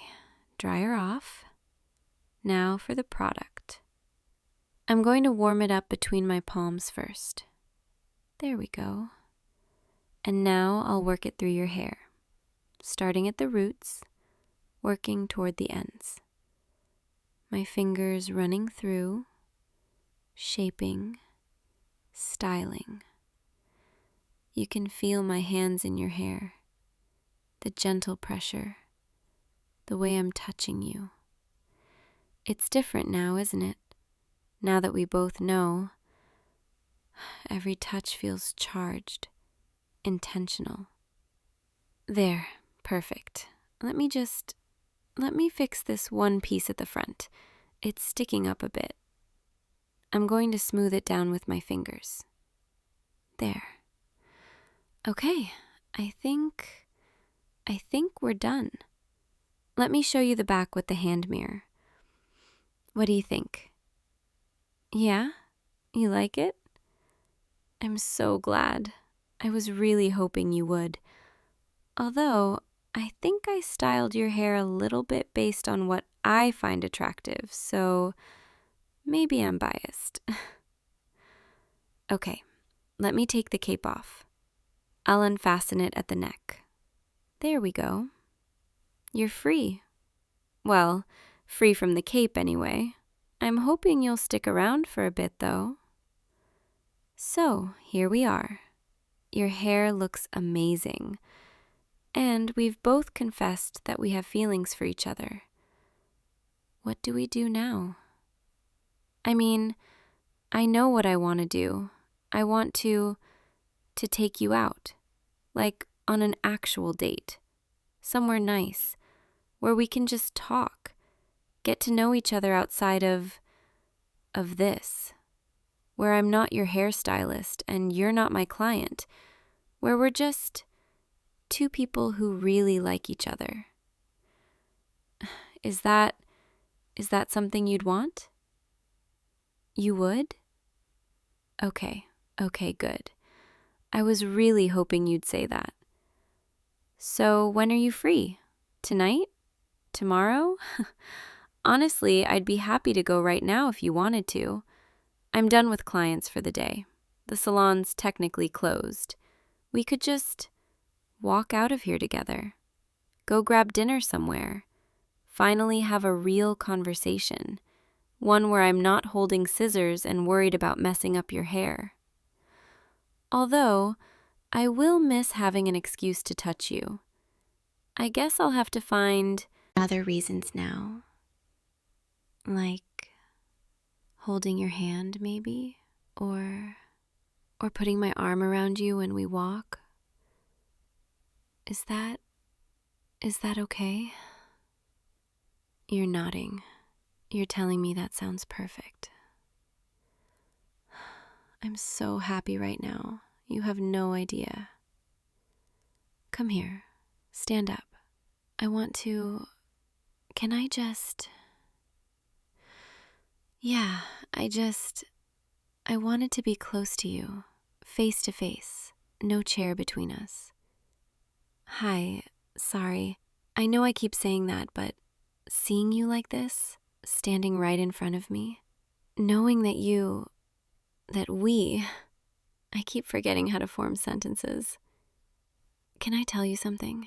dryer off. Now for the product. I'm going to warm it up between my palms first. There we go. And now I'll work it through your hair, starting at the roots, working toward the ends. My fingers running through, shaping, styling. You can feel my hands in your hair, the gentle pressure, the way I'm touching you. It's different now, isn't it? Now that we both know, every touch feels charged, intentional. There, perfect. Let me fix this one piece at the front. It's sticking up a bit. I'm going to smooth it down with my fingers. There. Okay, I think we're done. Let me show you the back with the hand mirror. What do you think? Yeah? You like it? I'm so glad. I was really hoping you would. Although, I think I styled your hair a little bit based on what I find attractive, so maybe I'm biased. Okay, let me take the cape off. I'll unfasten it at the neck. There we go. You're free. Well, free from the cape anyway. I'm hoping you'll stick around for a bit, though. So, here we are. Your hair looks amazing. And we've both confessed that we have feelings for each other. What do we do now? I mean, I know what I want to do. I want to take you out. Like on an actual date. Somewhere nice. Where we can just talk. Get to know each other outside of this. Where I'm not your hairstylist and you're not my client. Where we're just two people who really like each other. Is that something you'd want? You would? Okay, good. I was really hoping you'd say that. So when are you free? Tonight? Tomorrow? Honestly, I'd be happy to go right now if you wanted to. I'm done with clients for the day. The salon's technically closed. We could just walk out of here together. Go grab dinner somewhere. Finally have a real conversation. One where I'm not holding scissors and worried about messing up your hair. Although, I will miss having an excuse to touch you. I guess I'll have to find other reasons now. Like holding your hand, maybe? Or putting my arm around you when we walk. Is that okay? You're nodding. You're telling me that sounds perfect. I'm so happy right now. You have no idea. Come here. Stand up. I want to... Can I just... Yeah, I wanted to be close to you. Face to face. No chair between us. Hi, sorry. I know I keep saying that, but seeing you like this, standing right in front of me, knowing that we, I keep forgetting how to form sentences. Can I tell you something?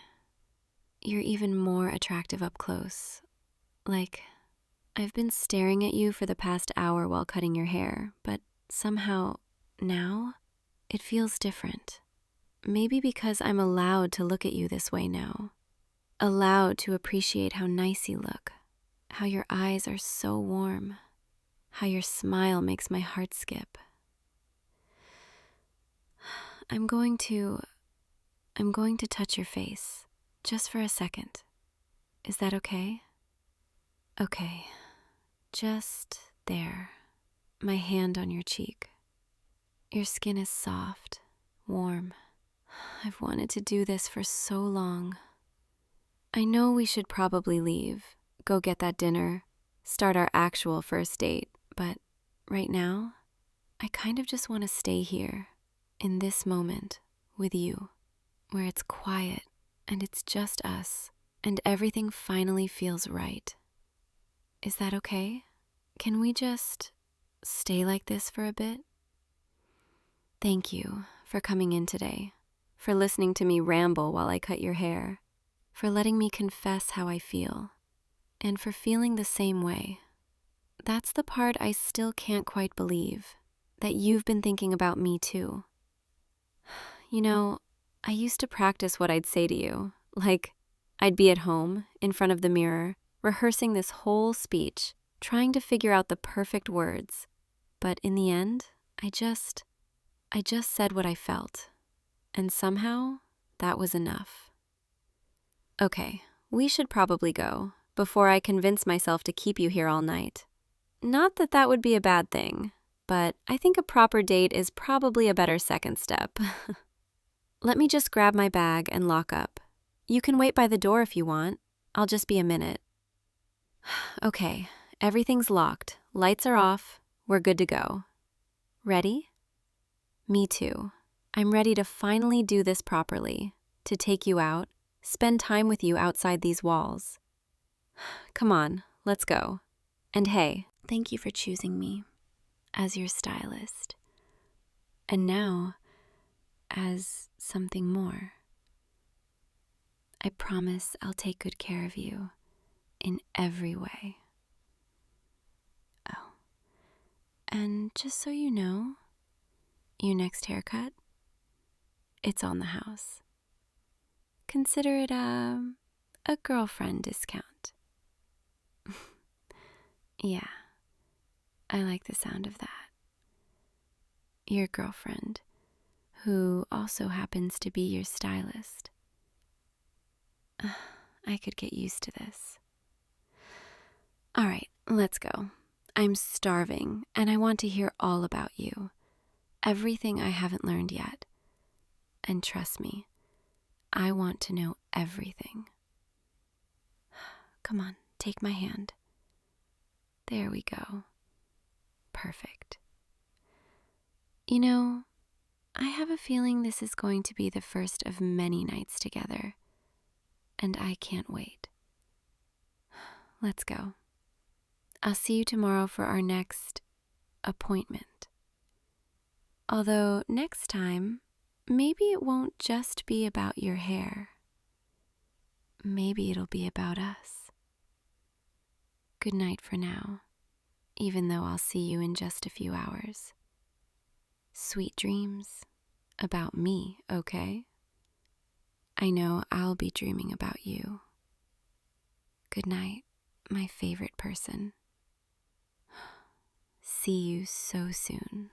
You're even more attractive up close. Like, I've been staring at you for the past hour while cutting your hair, but somehow, now, it feels different. Maybe because I'm allowed to look at you this way now. Allowed to appreciate how nice you look, how your eyes are so warm, how your smile makes my heart skip. I'm going to touch your face, just for a second. Is that okay? Okay, just there, my hand on your cheek. Your skin is soft, warm. I've wanted to do this for so long. I know we should probably leave, go get that dinner, start our actual first date, but right now, I kind of just want to stay here, in this moment, with you, where it's quiet and it's just us, and everything finally feels right. Is that okay? Can we just stay like this for a bit? Thank you for coming in today, for listening to me ramble while I cut your hair, for letting me confess how I feel, and for feeling the same way. That's the part I still can't quite believe, that you've been thinking about me too. You know, I used to practice what I'd say to you, like I'd be at home, in front of the mirror, rehearsing this whole speech, trying to figure out the perfect words. But in the end, I just said what I felt, and somehow that was enough. Okay, we should probably go, before I convince myself to keep you here all night. Not that that would be a bad thing, but I think a proper date is probably a better second step. Let me just grab my bag and lock up. You can wait by the door if you want. I'll just be a minute. Okay, everything's locked. Lights are off. We're good to go. Ready? Me too. I'm ready to finally do this properly, to take you out, spend time with you outside these walls. Come on, let's go. And hey, thank you for choosing me as your stylist. And now, as something more. I promise I'll take good care of you in every way. Oh, and just so you know, your next haircut, it's on the house. Consider it a girlfriend discount. Yeah, I like the sound of that. Your girlfriend, who also happens to be your stylist. I could get used to this. All right, let's go. I'm starving, and I want to hear all about you. Everything I haven't learned yet. And trust me, I want to know everything. Come on, take my hand. There we go. Perfect. You know, I have a feeling this is going to be the first of many nights together, and I can't wait. Let's go. I'll see you tomorrow for our next appointment. Although next time, maybe it won't just be about your hair. Maybe it'll be about us. Good night for now, even though I'll see you in just a few hours. Sweet dreams about me, okay? I know I'll be dreaming about you. Good night, my favorite person. See you so soon.